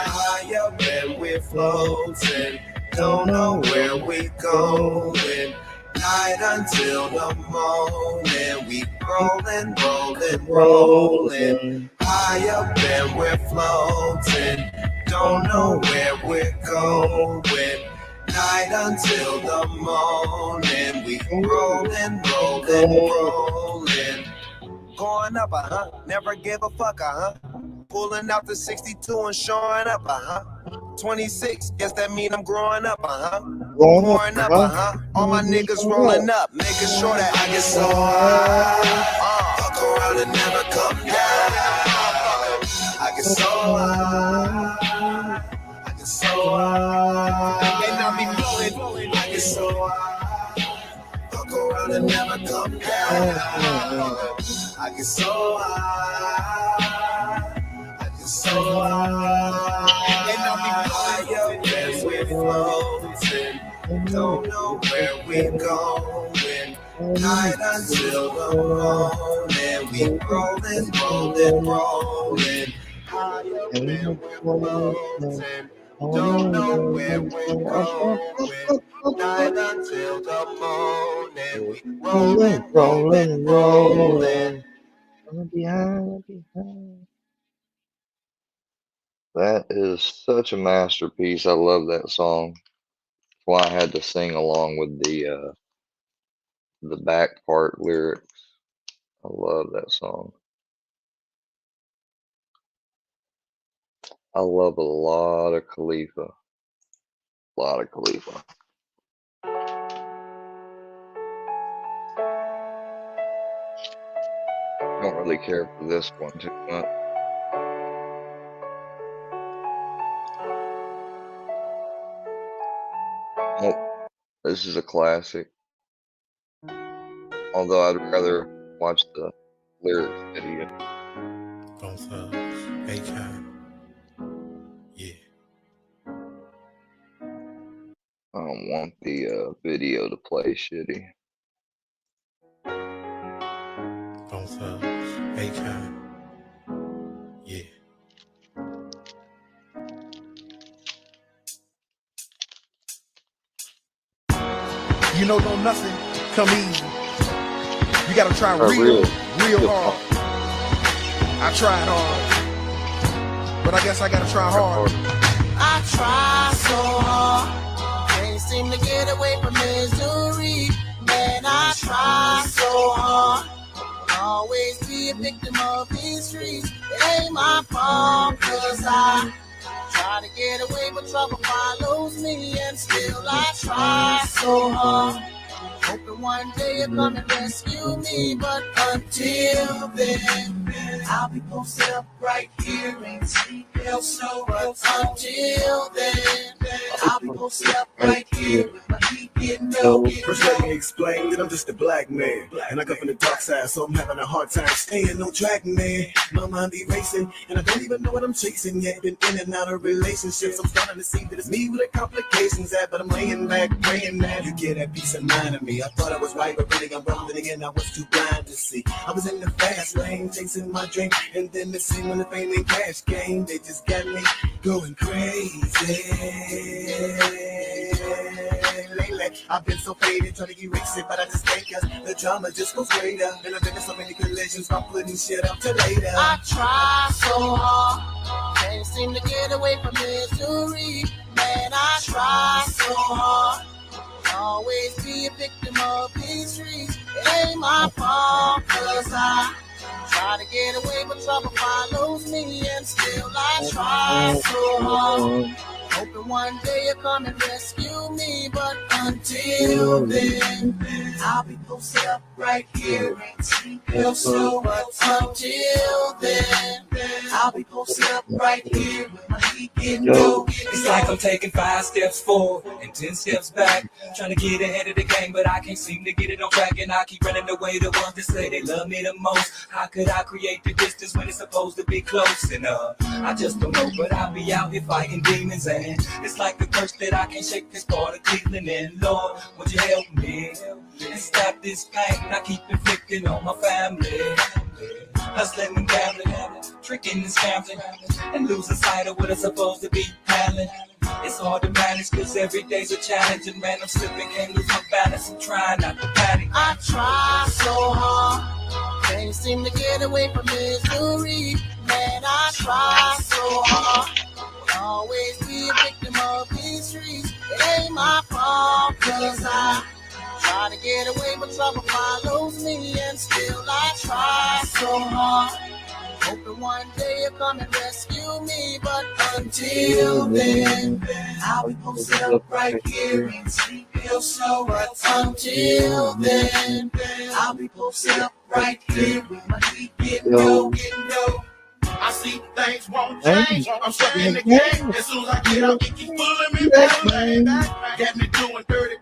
higher than we're floating, don't know where we going, night until the morning, we rolling, higher than we're floating, don't know where we're going, night until the morning, we rolling. Going up, never give a fuck, Pulling out the 62 and showing up, 26, guess that mean I'm growing up, Growing up, All my niggas rolling up, making sure that I get so high, fuck around and never come down. I get so high, I get so high, and I be blowing, I get so high, fuck around and never come down. I get so high, I get so high, and I'll be higher as we're floating, don't know where we're going, night until the morning, we rolling, higher than we're floating, don't know where we're going, night until the morning, we rolling. That is such a masterpiece. I love that song. That's why I had to sing along with the back part lyrics. I love that song. I love a lot of Khalifa. Don't really care for this one too much. Nope. This is a classic. Although I'd rather watch the lyrics video. Both Akon. Yeah. I don't want the video to play shitty. Both Akon. Yeah. You know, don't nothing come easy. You gotta try Or real real hard. I tried hard, but I guess I gotta try hard. I try so hard, can't seem to get away from misery. Man, I try so hard, always be a victim of these streets. It ain't my fault, cause I try to get away, but trouble follows me, and still I try so hard. Hoping one day you'll come and rescue me, but until then, I'll be posted up right here in Sleepville Snow. But until then, I'll be posted up right here with my heat getting low. First, let me explain that I'm just a black man, and I come from the dark side, so I'm having a hard time staying on track, man. My mind be racing, and I don't even know what I'm chasing yet. Been in and out of relationships, I'm starting to see that it's me with the complications at, but I'm laying back, praying that you get that peace of mind of me. I thought I was right, but really I'm wrong. Then again, I was too blind to see. I was in the fast lane, chasing my dream, and then the scene when the fame and cash came, they just got me going crazy. Lately, I've been so faded, trying to erase it, but I just can't, cause the drama just goes greater. And I've been in so many collisions, I'm putting shit up to later. I try so hard, can't seem to get away from misery. Man, I try so hard, always be a victim of these streets. It ain't my fault, cause I try to get away, but trouble follows me, and still I try so hard. Hoping one day you'll come and rescue me, but until then, I'll be posted up right here in Sleepville Snow. But until then, I'll be posted up right here with my heat getting low. It's like I'm taking 5 steps forward and 10 steps back, trying to get ahead of the game, but I can't seem to get it on track, and I keep running away the ones that say they love me the most. How could I create the distance when it's supposed to be close enough? I just don't know, but I'll be out here fighting demons, and it's like a curse that I can't shake this part of Cleveland. And Lord, would you help me and stop this pain I keep inflicting on my family? Hustling and gambling, tricking and scambling, and losing sight of what it's supposed to be handling. It's hard to manage, cause every day's a challenge, and man, I'm slipping, can't lose my balance. I'm trying not to panic. I try so hard, can't seem to get away from misery. Man, I try so hard, always be a victim of these streets. It ain't my fault, cause I try to get away, but trouble follows me, and still I try so hard. Hoping one day you'll come and rescue me, but until then, I'll be posted up right here in Sleepville Snow. But until then, I'll be posted up right here with my heat getting low, getting low. I see things won't change. I'm stuck in the game. As soon as I get out, it keep pulling me back. Got me doing dirty.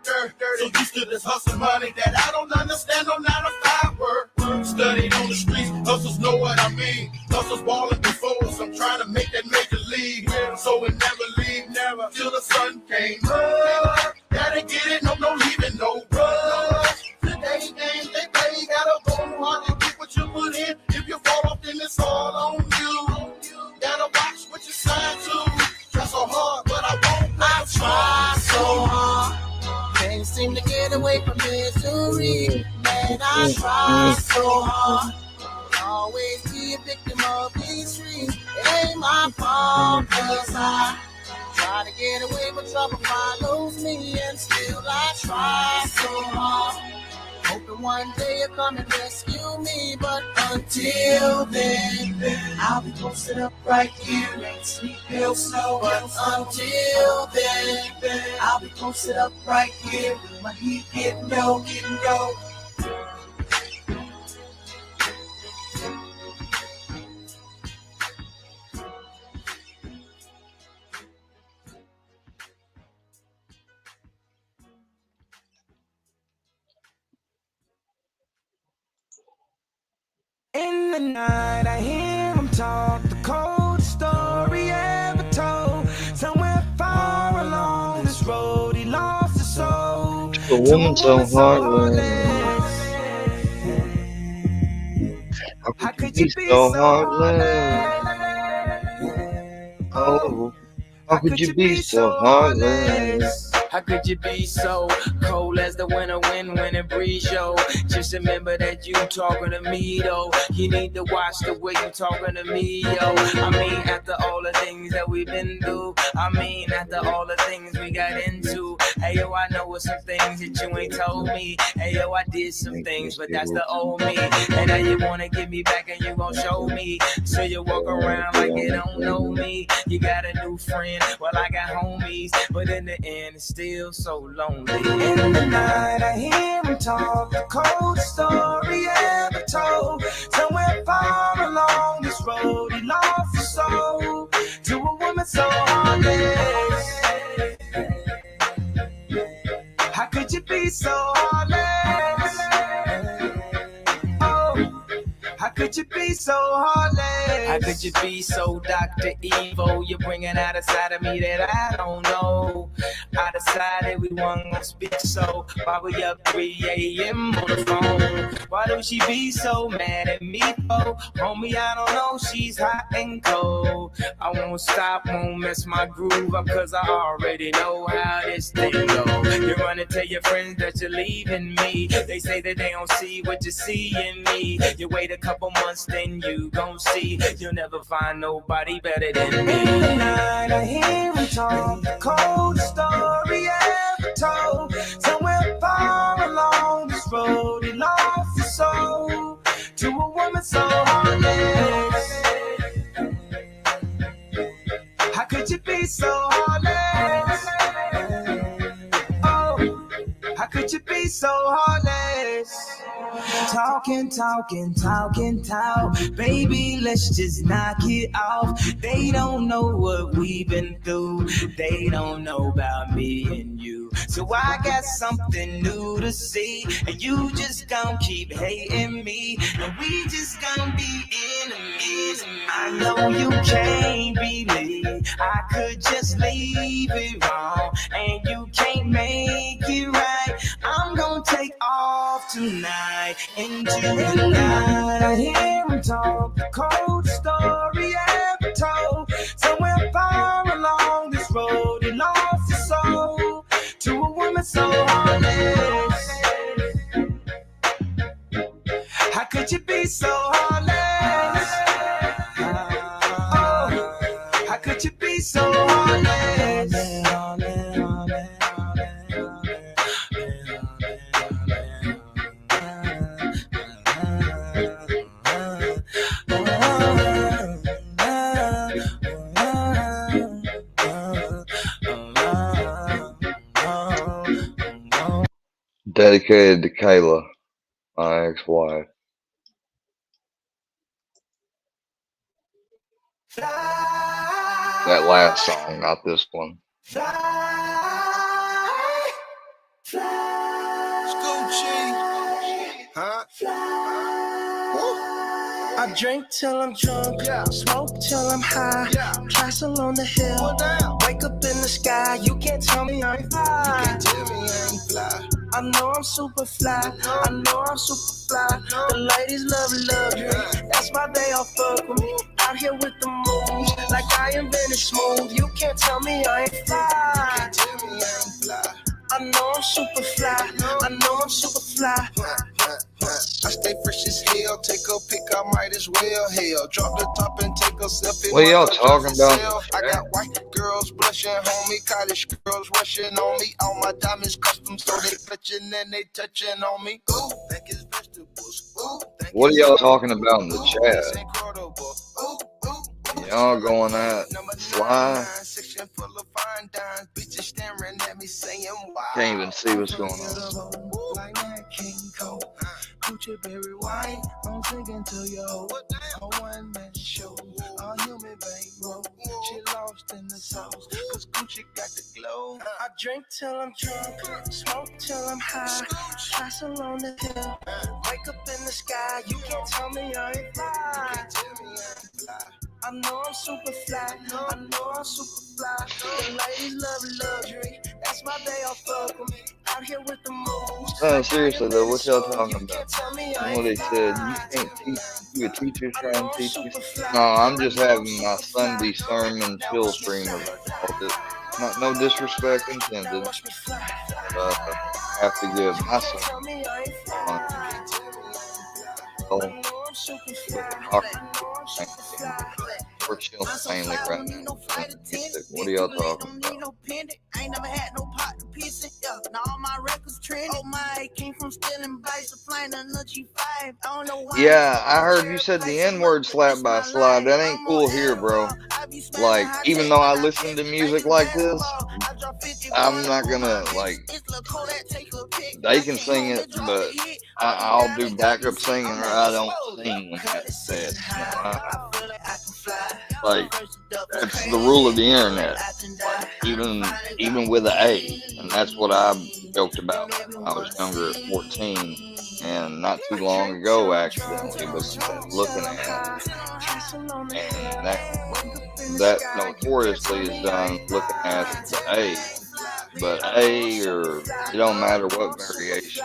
So used to this hustle money that I don't understand. No 9 to 5 work. Studied on the streets. Hustles know what I mean. Hustles balling before us. I'm trying to make that major league. So it never leave, never till the sun came up. Gotta get it, no leaving, no rush. Today games they play, gotta go hard and get what you put in. If you fall off, then it's all on you. Gotta watch what you sign to. Try so hard, but I won't. I try so hard, can't seem to get away from misery. Man, I try so hard, always be a victim of these streets. It ain't my fault, cause I try to get away, but trouble follows me, and still I try so hard. Hoping one day you'll come and rescue me, but until then, I'll be posted up right here in Sleepville Snow. But until then, I'll be posted up right here with my heat getting low, getting low. In the night, I hear him talk, the coldest story ever told. Somewhere far along this road, he lost his soul. A woman so heartless. How could you be so heartless? Oh, how could you be so heartless? How could you be so cold as the winter wind when it breeze, yo? Just remember that you talking to me, though. You need to watch the way you talking to me, yo. I mean, after all the things that we've been through, I mean, after all the things we got into. Hey, yo, I know what some things that you ain't told me. Hey, yo, I did some things, but that's the old me. And now you wanna get me back and you gon' show me. So you walk around like you don't know me. You got a new friend, well, I got homies. But in the end, it's still so lonely. In the night, I hear him talk, the coldest story ever told. Somewhere far along this road, he lost his soul to a woman so heartless. How could you be so heartless? Oh, how could you be so heartless? How could you be so Dr. Evil? You're bringing out a side of me that I don't know. I decided we weren't gonna speak, so why we up 3 a.m. on the phone? Why do she be so mad at me, for? Homie, I don't know, she's hot and cold. I won't stop, won't mess my groove up, cause I already know how this thing go. You run and tell your friends that you're leaving me. They say that they don't see what you see in me. You wait a couple months, then you gon' see. You'll never find nobody better than me. In the night, I hear him talk, the cold story ever told. Somewhere far along this road, he lost his soul to a woman so heartless. How could you be so heartless? Oh, how could you be so heartless? Talking, talk. Baby, let's just knock it off. They don't know what we've been through. They don't know about me and you. So I got something new to see. And you just gon' keep hating me. And we just gon' be enemies. I know you can't believe I could just leave it wrong. And you can't make it right. I'm gon' take off tonight. Into the night, I hear him talk, the cold story ever told. Somewhere far along this road, he lost his soul to a woman so heartless. How could you be so heartless? Oh, how could you be so heartless? Dedicated to Kayla, my ex-wife. That last song, not this one. I drink till I'm drunk, smoke till I'm high, castle on the hill, wake up in the sky. You can't tell me I ain't fly. I know I'm super fly. I know I'm super fly. The ladies love luxury. That's why they all fuck with me. Out here with the moves, like I invented smooth. You can't tell me I ain't fly. I know I'm super fly. I know I'm super fly. I stay fresh as hell, take a pic, I might as well. Hell, drop the top and take a selfie. What y'all talking about? I got white girls blushing, homie, college girls rushing on me. All my diamonds custom, so they clutching and they touching on me. Ooh, think it's vegetables. Ooh, What are y'all talking about in the chat? Y'all going at Sly? Can't even see what's going on. Coochie berry wine, I'm singing to you. A one-man show, a human bankroll. She lost in the sauce, cause Coochie got the glow. I drink till I'm drunk, smoke till I'm high, castle on the hill, wake up in the sky. You can't tell me I ain't fly. I know I'm super fly. I know I'm super fly. The ladies love luxury. That's why they all fuck with me. Out here with the moves. No, seriously though, what y'all talking about? What they said, you can't teach, you a teacher trying to teach you? No, I'm just having my Sunday sermon chill stream about it. no disrespect intended, but have to give my son we're chilling mainly right now. What are y'all talking about? I ain't never had no pot to piece it. Yeah, now all my records trend. Oh my, came from stealing bikes, flying a G5. I don't know why. Yeah, I heard you said the N-word slap by slide. That ain't cool here, bro. Like, even though I listen to music like this, I'm not gonna, like, they can sing it, but I'll do backup singing or I don't sing when that's said. Like, that's the rule of the internet, even with an A, and that's what I joked about when I was younger at 14, and not too long ago, accidentally, was looking at, and that notoriously is done looking at the A, but A, or it don't matter what variation,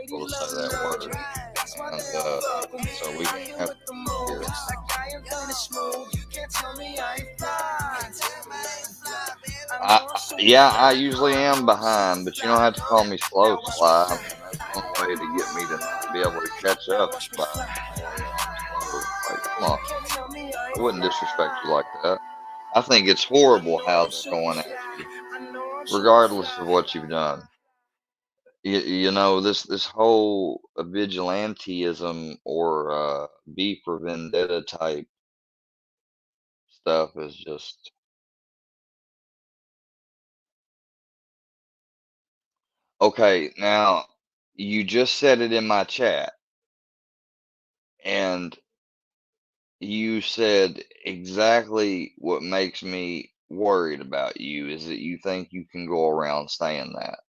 people say that word, and so we can have to hear it. Yeah, I usually am behind, but you don't have to call me slow, Sly. I mean, that's one way to get me to be able to catch up. Like, come on. I wouldn't disrespect you like that. I think it's horrible how they're going at you, regardless of what you've done. You know, this whole vigilantism or B for Vendetta type stuff is just. Okay, now you just said it in my chat, and you said exactly what makes me worried about you is that you think you can go around saying that.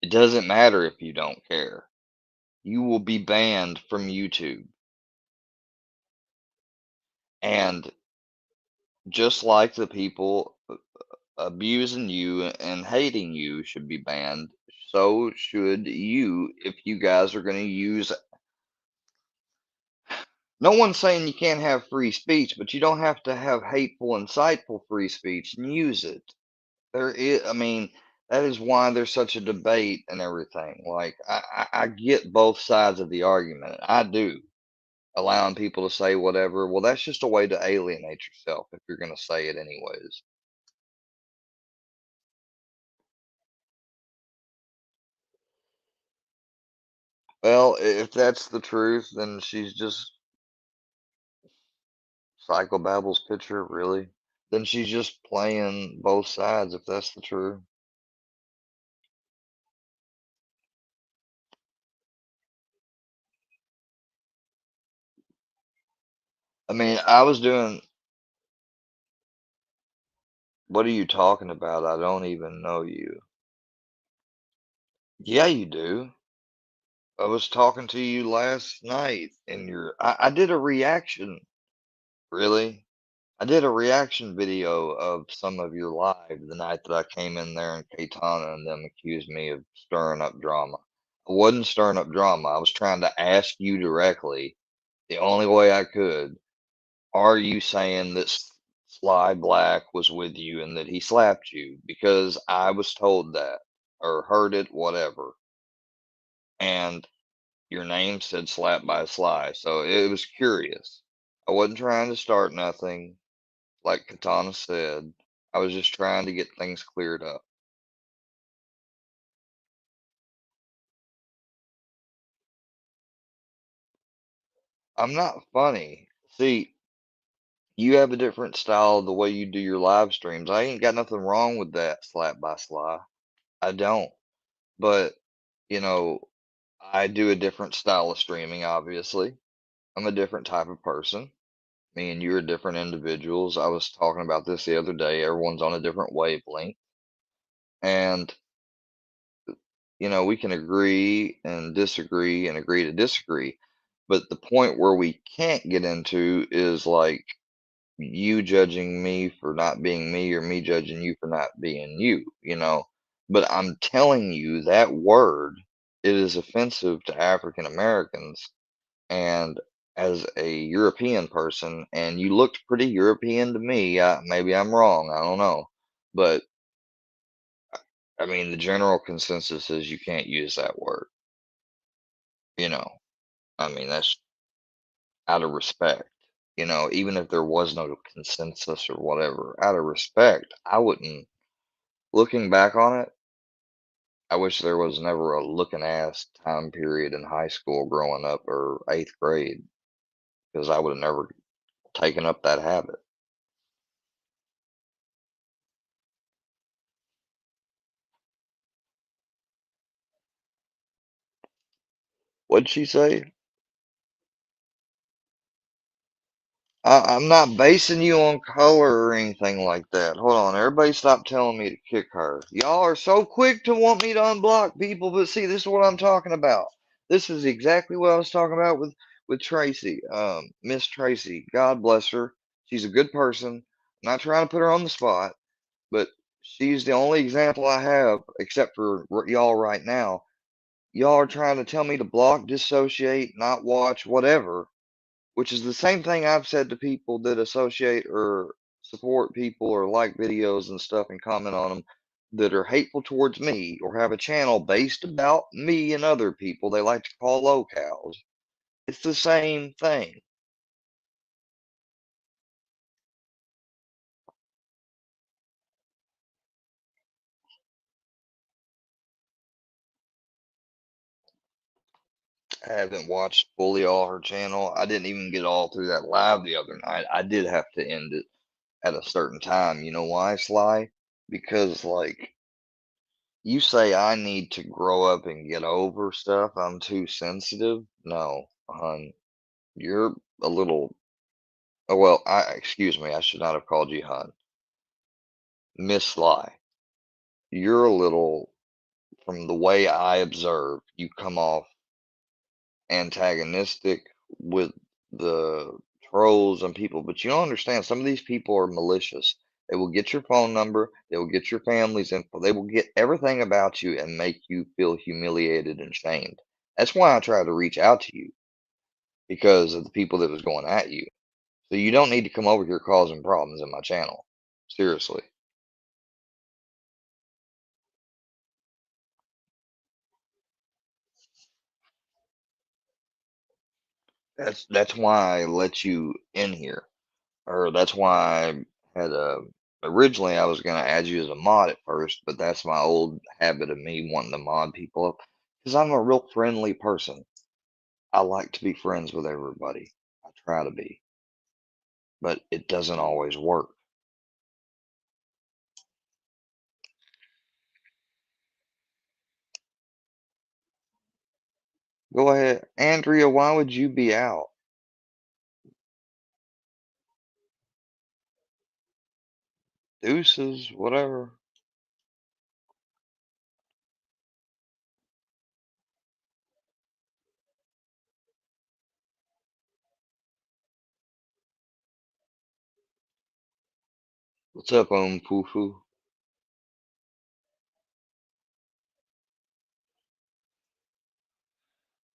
It doesn't matter if you don't care. You will be banned from YouTube. And just like the people abusing you and hating you should be banned, so should you if you guys are going to use. No one's saying you can't have free speech, but you don't have to have hateful, insightful free speech and use it. There is, I mean, that is why there's such a debate and everything. Like, I get both sides of the argument. I do. Allowing people to say whatever. Well, that's just a way to alienate yourself if you're going to say it anyways. Well, if that's the truth, then she's just Psychobabbles picture, really? Then she's just playing both sides if that's the truth. I mean, I was doing. What are you talking about? I don't even know you. Yeah, you do. I was talking to you last night and I did a reaction. Really? I did a reaction video of some of your live the night that I came in there and Katana and them accused me of stirring up drama. I wasn't stirring up drama. I was trying to ask you directly, the only way I could, are you saying that Sly Black was with you and that he slapped you? Because I was told that or heard it, whatever. And your name said Slap by Sly, so it was curious. I wasn't trying to start nothing, like Katana said. I was just trying to get things cleared up. I'm not funny. See, you have a different style of the way you do your live streams. I ain't got nothing wrong with that, Slap by Sly. I don't. But, you know, I do a different style of streaming, obviously. I'm a different type of person. Me and you are different individuals. I was talking about this the other day. Everyone's on a different wavelength. And, you know, we can agree and disagree and agree to disagree. But the point where we can't get into is like you judging me for not being me or me judging you for not being you, you know. But I'm telling you that word, it is offensive to African Americans. And as a European person, and you looked pretty European to me, maybe I'm wrong, I don't know. But I mean, the general consensus is you can't use that word. You know, I mean, that's out of respect. You know, even if there was no consensus or whatever, out of respect, I wouldn't. Looking back on it, I wish there was never a looking ass time period in high school growing up or 8th grade because I would have never taken up that habit. What'd she say? I'm not basing you on color or anything like that. Hold on, everybody stop telling me to kick her. Y'all are so quick to want me to unblock people, but see, this is what I'm talking about. This is exactly what I was talking about with Tracy. Miss Tracy, God bless her. She's a good person. I'm not trying to put her on the spot, but she's the only example I have, except for y'all right now. Y'all are trying to tell me to block, dissociate, not watch, whatever, which is the same thing I've said to people that associate or support people or like videos and stuff and comment on them that are hateful towards me or have a channel based about me and other people they like to call locals. It's the same thing. I haven't watched fully all her channel. I didn't even get all through that live the other night. I did have to end it at a certain time. You know why, Sly? Because, like, you say I need to grow up and get over stuff. I'm too sensitive. No, hon, you're a little. Oh, well, excuse me. I should not have called you hon. Miss Sly, you're a little. From the way I observe, you come off antagonistic with the trolls and people, but you don't understand. Some of these people are malicious. They will get your phone number, they will get your family's info, they will get everything about you and make you feel humiliated and shamed. That's why I try to reach out to you because of the people that was going at you. So you don't need to come over here causing problems in my channel. Seriously. That's why I let you in here. Or that's why I had originally I was gonna add you as a mod at first, but that's my old habit of me wanting to mod people up because I'm a real friendly person. I like to be friends with everybody. I try to be, but it doesn't always work. Go ahead, Andrea. Why would you be out? Deuces, whatever. What's up, Fufu?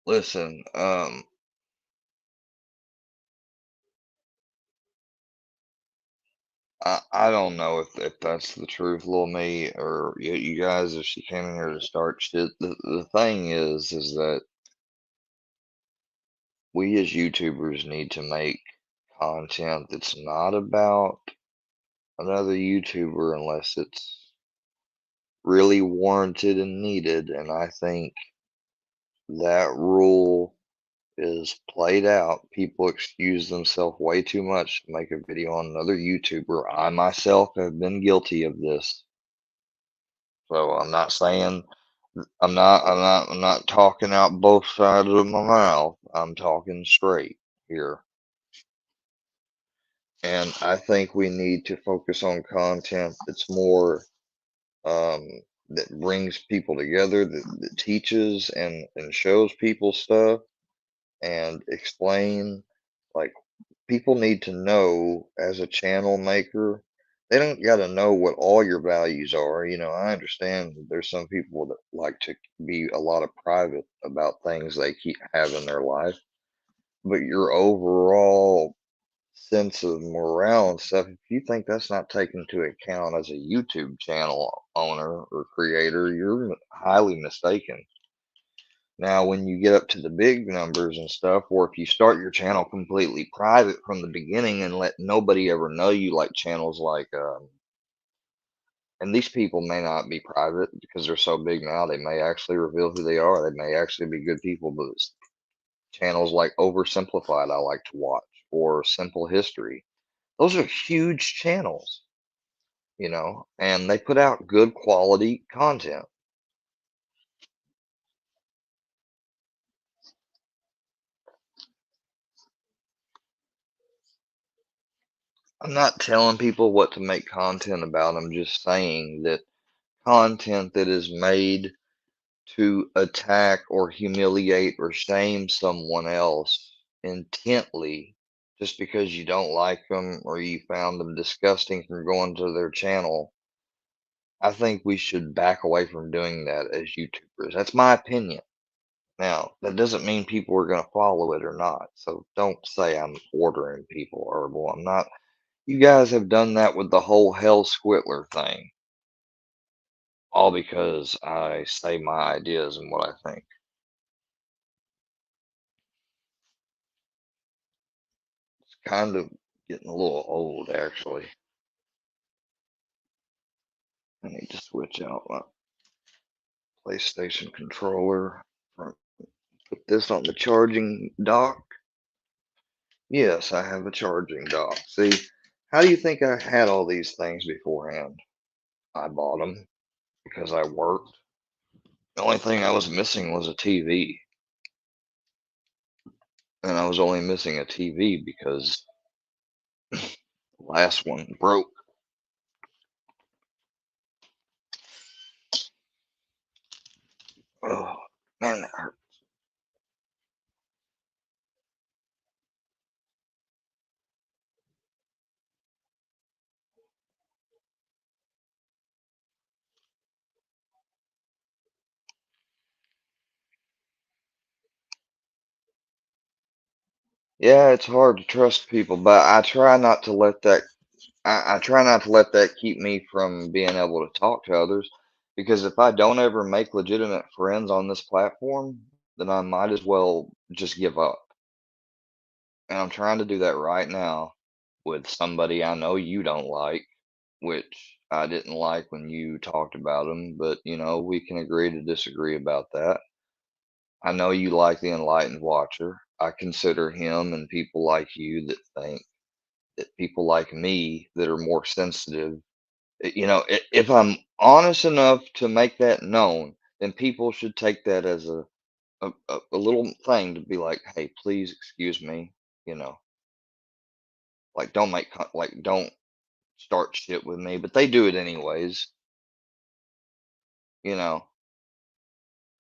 Listen, I don't know if that's the truth, little me, or you guys, if she came in here to start shit. The thing is that we as YouTubers need to make content that's not about another YouTuber unless it's really warranted and needed. And I think that rule is played out. People excuse themselves way too much to make a video on another YouTuber. I myself have been guilty of this. So I'm not saying I'm not talking out both sides of my mouth. I'm talking straight here. And I think we need to focus on content that's more that brings people together, that teaches and shows people stuff and explain. Like, people need to know as a channel maker, they don't got to know what all your values are. You know, I understand that there's some people that like to be a lot of private about things they keep have in their life, but your overall sense of morale and stuff, if you think that's not taken into account as a YouTube channel owner or creator, you're highly mistaken. Now, when you get up to the big numbers and stuff, or if you start your channel completely private from the beginning and let nobody ever know you, like channels like, and these people may not be private because they're so big now, they may actually reveal who they are. They may actually be good people, but channels like Oversimplified I like to watch, or Simple History. Those are huge channels, you know, and they put out good quality content. I'm not telling people what to make content about. I'm just saying that content that is made to attack or humiliate or shame someone else intently just because you don't like them or you found them disgusting from going to their channel, I think we should back away from doing that as YouTubers. That's my opinion. Now, that doesn't mean people are going to follow it or not. So don't say I'm ordering people, or well, I'm not. You guys have done that with the whole Hell Squitler thing. All because I say my ideas and what I think. It's kind of getting a little old, actually. I need to switch out my PlayStation controller. Put this on the charging dock. Yes, I have a charging dock. See, how do you think I had all these things beforehand? I bought them because I worked. The only thing I was missing was a TV. And I was only missing a TV because the last one broke. Oh, man, that hurt. Yeah, it's hard to trust people, but I try not to let that I try not to let that keep me from being able to talk to others, because if I don't ever make legitimate friends on this platform, then I might as well just give up. And I'm trying to do that right now with somebody I know you don't like, which I didn't like when you talked about them, but you know, we can agree to disagree about that. I know you like the Enlightened Watcher. I consider him and people like you that think that people like me that are more sensitive, you know, if I'm honest enough to make that known, then people should take that as a little thing to be like, hey, please excuse me, you know, like don't make like don't start shit with me, but they do it anyways, you know.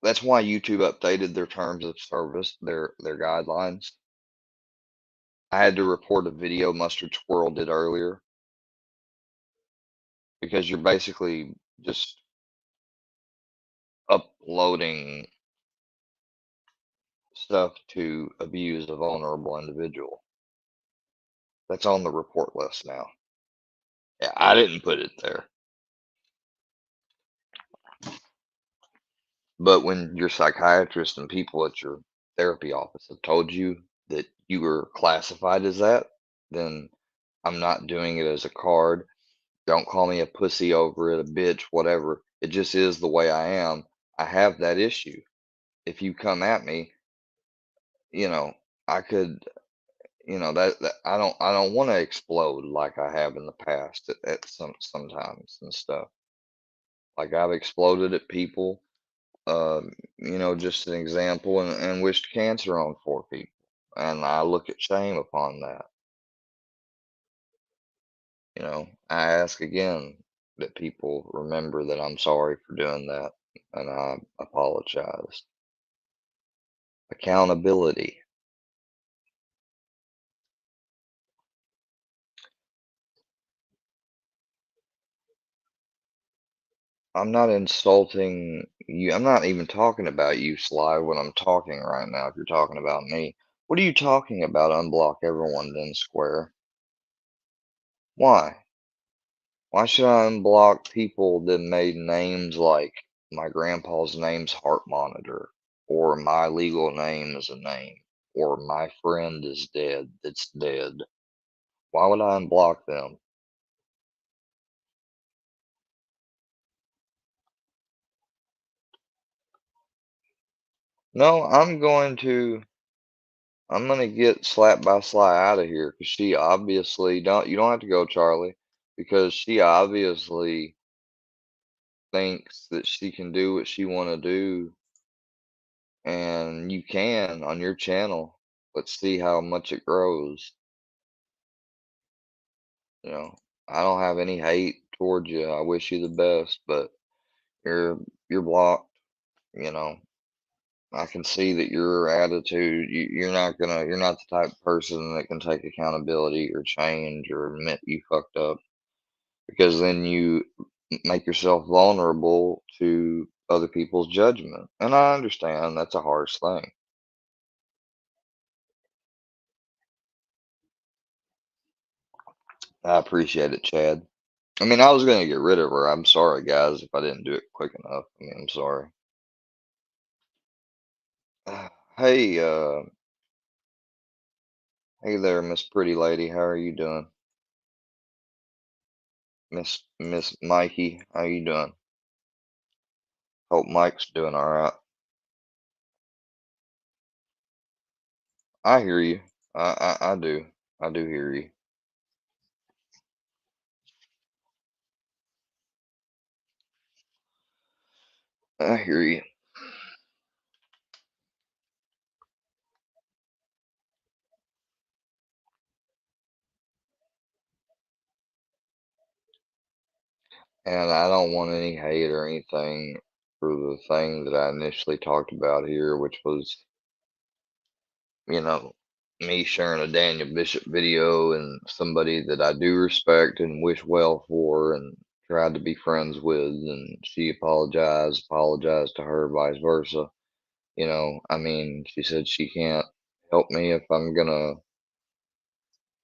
That's why YouTube updated their terms of service, their guidelines. I had to report a video Mustard Squirrel did earlier because you're basically just uploading stuff to abuse a vulnerable individual. That's on the report list now. Yeah, I didn't put it there. But when your psychiatrist and people at your therapy office have told you that you were classified as that, then I'm not doing it as a card. Don't call me a pussy over it, a bitch, whatever. It just is the way I am. I have that issue. If you come at me, you know, I could, you know, that I don't want to explode like I have in the past at sometimes and stuff. Like I've exploded at people, you know, just an example, and wished cancer on 4 people. And I look at shame upon that. You know, I ask again that people remember that I'm sorry for doing that and I apologize. Accountability. I'm not insulting you. I'm not even talking about you, Sly, when I'm talking right now. If you're talking about me, what are you talking about? Unblock everyone, then square. Why? Why should I unblock people that made names like my grandpa's name's Heart Monitor, or my legal name is a name, or my friend is dead that's dead? Why would I unblock them? No, I'm going to get Slap by Sly out of here because she obviously don't. You don't have to go, Charlie, because she obviously thinks that she can do what she want to do, and you can on your channel. Let's see how much it grows. You know, I don't have any hate towards you. I wish you the best, but you're blocked. You know, I can see that your attitude. You're not gonna. You're not the type of person that can take accountability or change or admit you fucked up, because then you make yourself vulnerable to other people's judgment. And I understand that's a harsh thing. I appreciate it, Chad. I mean, I was gonna get rid of her. I'm sorry, guys, if I didn't do it quick enough. I mean, I'm sorry. Hey, hey there, Miss Pretty Lady. How are you doing? Miss Mikey, how you doing? Hope Mike's doing all right. I hear you. I do. I do hear you. I hear you. And I don't want any hate or anything for the thing that I initially talked about here, which was, you know, me sharing a Daniel Bishop video and somebody that I do respect and wish well for and tried to be friends with, and she apologized to her, vice versa. You know, I mean, she said she can't help me if I'm gonna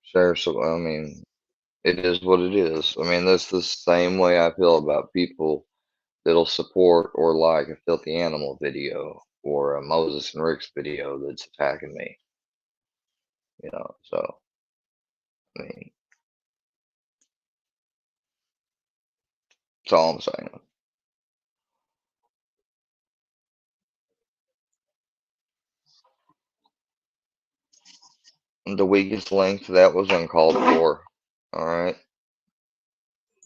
share some. I mean, it is what it is. I mean, that's the same way I feel about people that'll support or like a Filthy Animal video or a Moses and Rick's video that's attacking me. You know, so I mean, that's all I'm saying. The weakest link that was uncalled for. All right.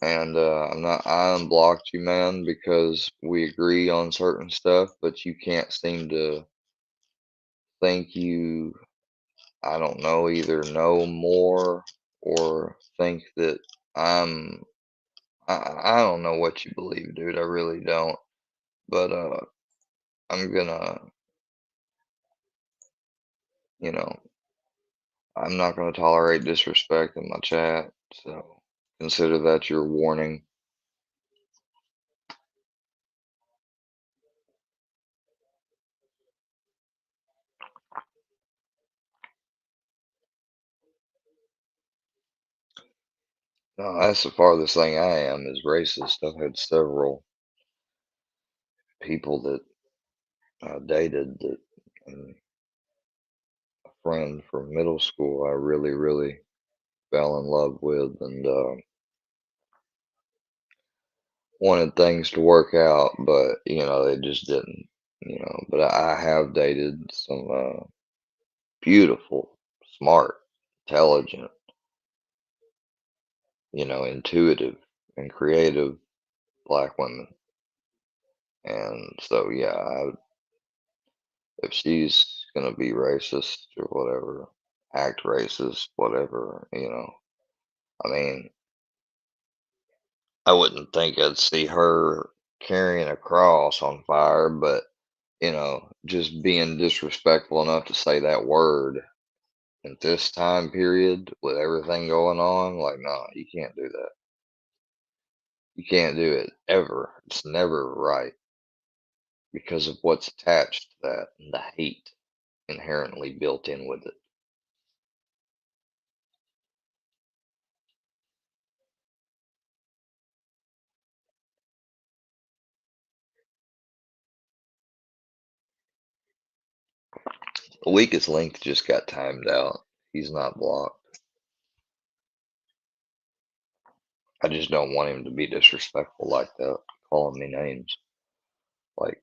And I unblocked you, man, because we agree on certain stuff, but you can't seem to think you, I don't know, either know more or think that I'm, I don't know what you believe, dude. I really don't. But I'm gonna, you know, I'm not gonna tolerate disrespect in my chat. So consider that your warning. No, that's the farthest thing I am is racist. I've had several people that I dated that, and a friend from middle school I really, really fell in love with, and wanted things to work out, but you know they just didn't. You know, but I have dated some beautiful, smart, intelligent, you know, intuitive and creative black women, and so yeah, if she's gonna be racist or whatever, act racist, whatever, you know, I mean, I wouldn't think I'd see her carrying a cross on fire, but you know, just being disrespectful enough to say that word at this time period with everything going on, like, no, you can't do that. You can't do it ever. It's never right because of what's attached to that and the hate inherently built in with it. The weakest link just got timed out. He's not blocked. I just don't want him to be disrespectful like that, calling me names. Like,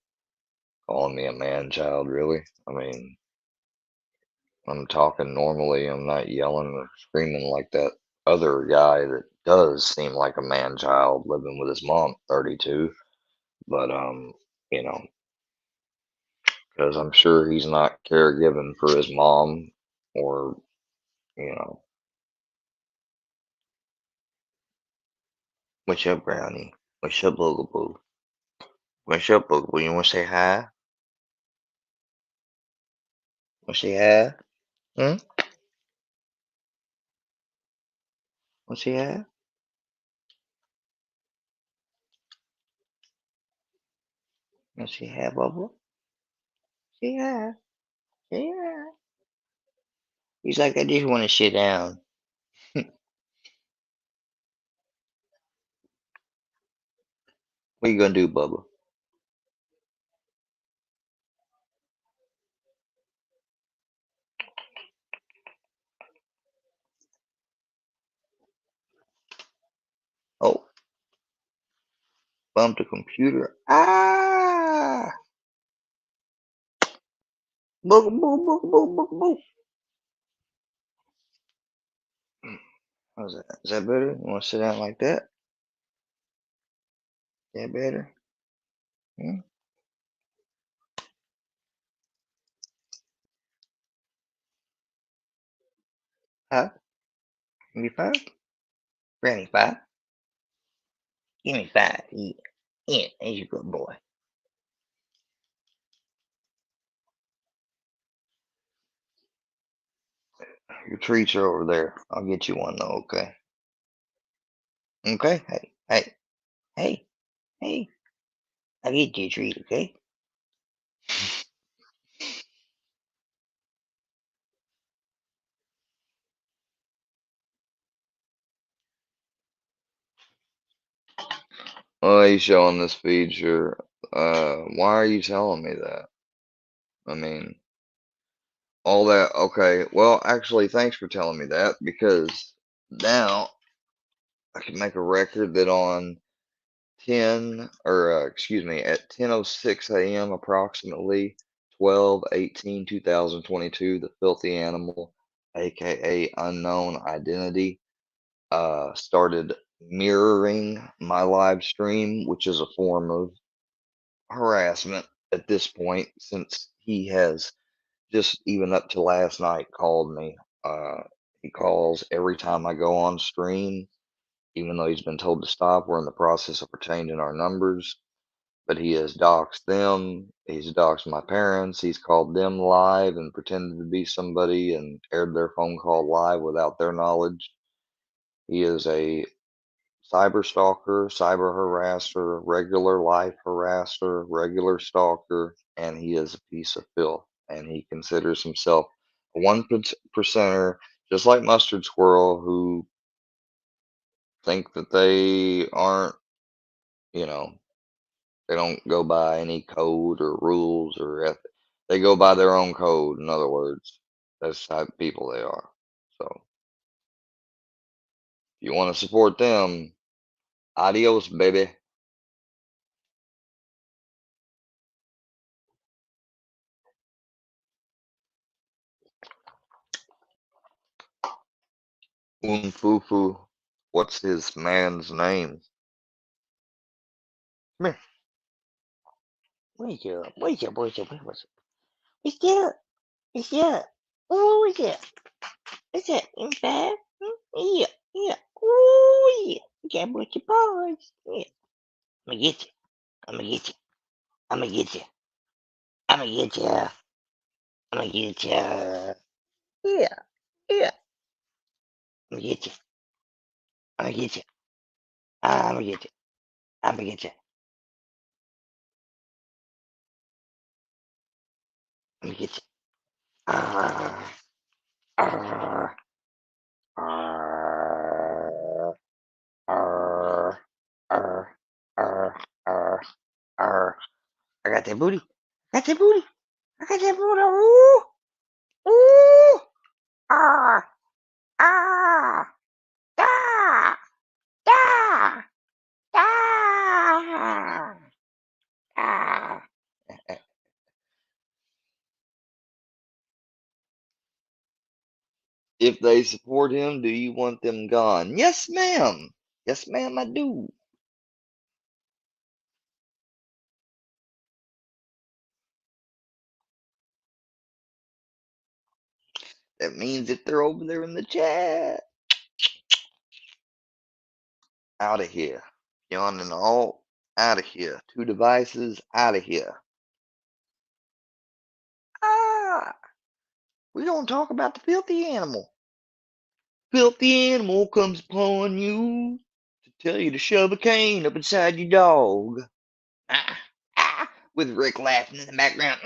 calling me a man child, really? I mean, I'm talking normally. I'm not yelling or screaming like that other guy that does seem like a man child living with his mom, 32. But, you know, because I'm sure he's not caregiving for his mom or, you know. What's up, Brownie? What's up, Bugaboo? What's up, Bugaboo? You want to say hi? Want to say hi? Hmm? Want to say hi? Want to say hi, Bubba? Say hi. Say hi. He's like, I just want to sit down. What you gonna do, Bubba? Oh, bump the computer. Ah! Bugaboo, bugaboo, bugaboo. How's that? Is that better? You want to sit down like that? That better? Hmm? Huh? Give me 5? Granny 5? Give me 5. Yeah. Yeah, he's a good boy. Your treats are over there. I'll get you one though, okay? Okay? Hey, hey, hey, hey. I'll get you a treat, okay? Oh, he's showing this feature. Why are you telling me that? I mean, all that. Okay, well, actually, thanks for telling me that because now I can make a record that on 10 or excuse me at 10:06 a.m. approximately 12/18/2022, the filthy animal, aka unknown identity, started mirroring my live stream, which is a form of harassment at this point since he has just even up to last night called me. He calls every time I go on stream, even though he's been told to stop. We're in the process of changing our numbers, but he has doxed them. He's doxed my parents. He's called them live and pretended to be somebody and aired their phone call live without their knowledge. He is a cyber stalker, cyber harasser, regular life harasser, regular stalker, and he is a piece of filth. And he considers himself a 1%er, just like Mustard Squirrel, who think that they aren't, you know, they don't go by any code or rules or ethic. They go by their own code, in other words. That's the type of people they are. So, if you want to support them, adios, baby. Unfufu. What's his man's name? Come here. What's up? What's up? What's up? What's up? What's up? What's up? Oh, what's up? What's up? In 5? Yeah, yeah. Oh, yeah. Got a bunch of paws. Yeah. I'm gonna get you. I'm gonna get you. I'm gonna get you. I'm gonna get you. I'm gonna get you. Yeah, yeah. I'm gonna get you. I'm gonna get you. I'm gonna get you. I'm gonna get you. I'm gonna get you. Ah, ah, ah, ah, ah, ah, ah, ah. I got that booty. I got that booty. I got that booty. Ooh. If they support him, do you want them gone? Yes, ma'am. Yes, ma'am, I do. That means if they're over there in the chat, out of here. Yawn and all, out of here. 2 devices, out of here. We're going to talk about the filthy animal. Filthy animal comes upon you to tell you to shove a cane up inside your dog. With Rick laughing in the background.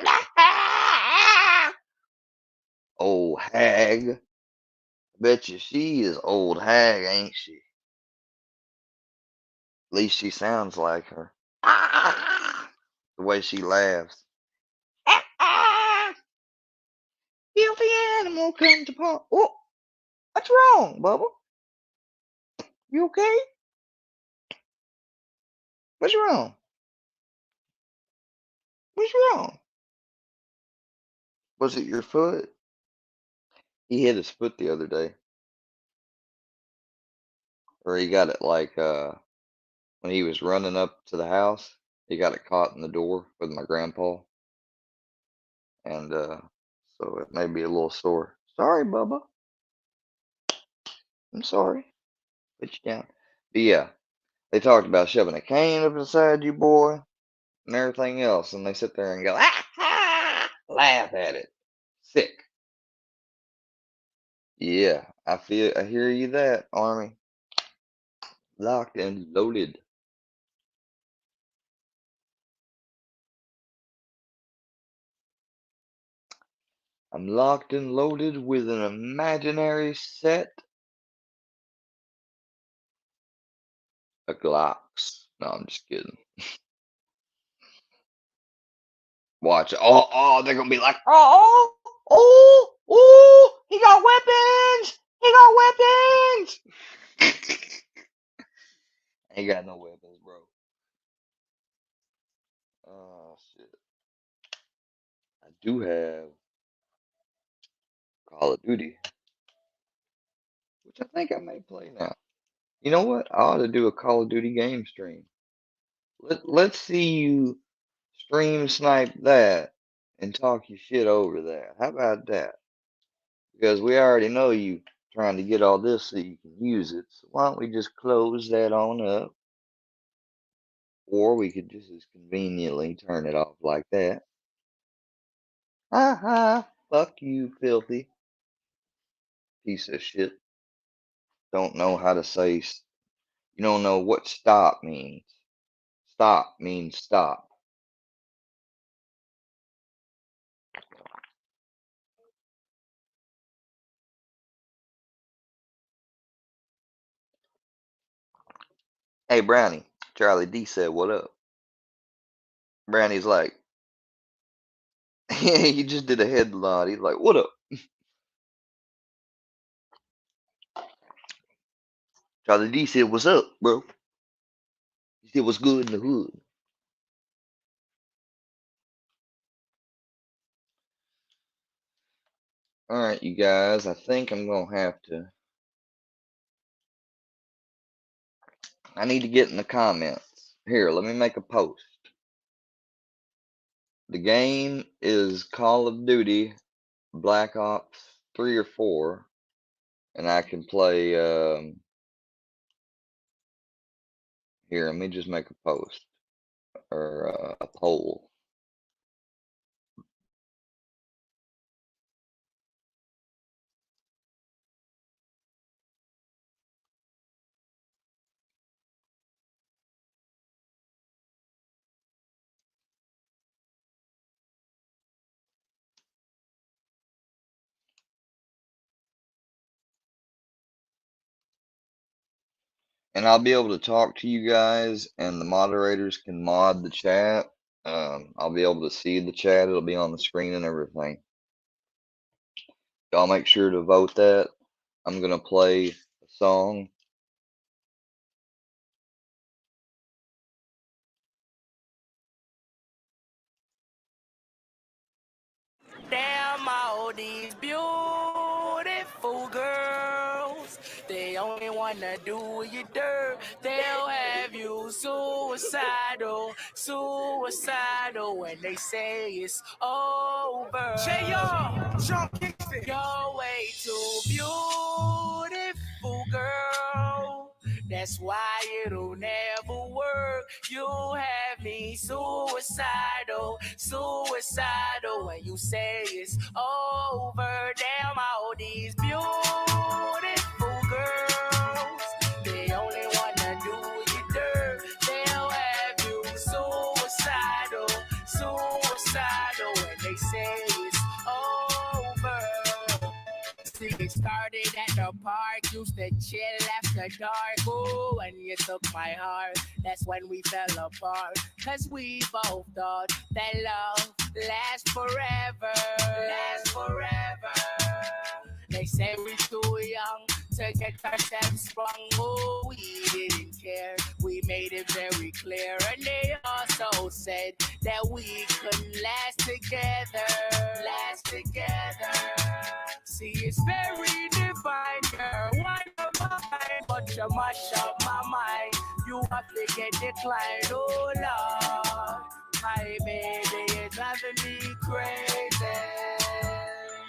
Old hag. Bet you she is old hag, ain't she? At least she sounds like her. The way she laughs. Filthy animal comes upon. Oh, what's wrong, Bubba? You okay? What's wrong? What's wrong? Was it your foot? He hit his foot the other day. Or he got it like when he was running up to the house, he got it caught in the door with my grandpa. And so it may be a little sore. Sorry, Bubba. I'm sorry. Put you down. But yeah, they talked about shoving a cane up inside you, boy, and everything else. And they sit there and go, laugh at it. Sick. Yeah, I hear you that, Army. Locked and loaded. I'm locked and loaded with an imaginary set of Glocks. No, I'm just kidding. Watch. Oh, they're gonna be like, oh, he got weapons. He got weapons. Ain't got no weapons, bro. Oh shit. I do have Call of Duty, which I think I may play now. You know what? I ought to do a Call of Duty game stream. Let's see you stream snipe that and talk your shit over that. How about that? Because we already know you trying to get all this so you can use it. So why don't we just close that on up? Or we could just as conveniently turn it off like that. Ha ha! Fuck you, filthy piece of shit. Don't know how to say. You don't know what stop means. Stop means stop. Hey, Brownie. Charlie D said, what up? Brownie's like, he just did a head nod. He's like, what up? Charlie D said, what's up, bro? He said, what's good in the hood? Alright, you guys, I think I'm going to have to. I need to get in the comments. Here, let me make a post. The game is Call of Duty Black Ops 3 or 4. And I can play. Here, let me just make a post. Or a poll. And I'll be able to talk to you guys, and the moderators can mod the chat. I'll be able to see the chat. It'll be on the screen and everything. Y'all make sure to vote that. I'm going to play a song. Damn, all these beautiful beautiful girls. They only wanna do you dirt. They'll have you suicidal, suicidal when they say it's over. You're way too beautiful, girl. That's why it'll never work. You have me suicidal, suicidal when you say it's over. Damn, all these beautiful girls, they only wanna do you dirt. They'll have you suicidal, suicidal when they say it's over. See, it started at the park, used to chill after dark. Ooh, when you took my heart, that's when we fell apart. Cause we both thought that love lasts forever. Lasts forever. They say we're too young to get ourselves sprung. Oh, we didn't care. We made it very clear. And they also said that we couldn't last together. Last together. See, it's very divine, girl. One of mine, but you mash up my mind. You have to get declined. Oh, Lord. My baby is driving me crazy.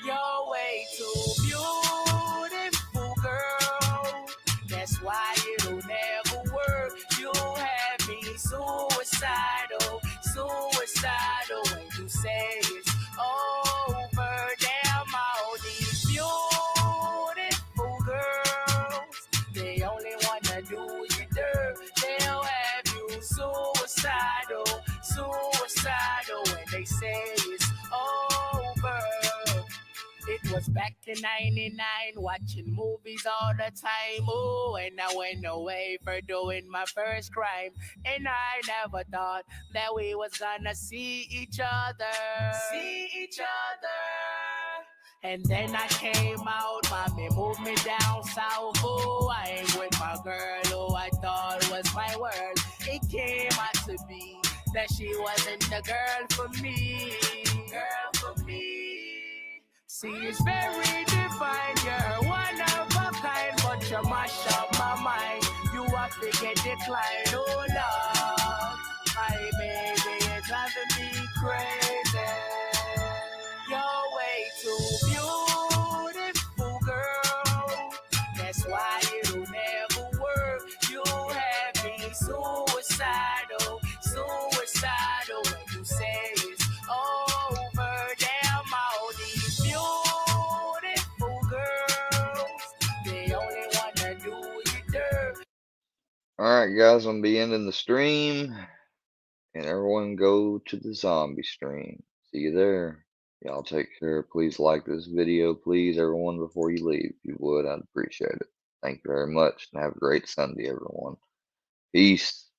You're way too beautiful, girl. That's why it'll never work. You have me suicidal, suicidal when you say it's over. Damn, all these beautiful girls, they only wanna do you dirt. They'll have you suicidal, suicidal when they say it's over. It was back in 99, watching movies all the time. Oh, and I went away for doing my first crime. And I never thought that we was gonna see each other. See each other. And then I came out, mommy moved me down south. Oh, I ain't with my girl who I thought was my world. It came out to be that she wasn't the girl for me. Girl for me. See, it's very divine, you're one of a kind, but you mash up my mind. You have to get declined, oh Lord. My baby is driving me crazy. You're way too beautiful, girl. That's why it'll never work. You have me suicidal, suicidal when you say it's over. Damn, all these beautiful girls, they only wanna do you dirt. Alright guys, I'm gonna be ending the stream. And everyone go to the zombie stream. See you there. Y'all take care. Please like this video, please, everyone, before you leave. If you would, I'd appreciate it. Thank you very much, and have a great Sunday, everyone. Peace.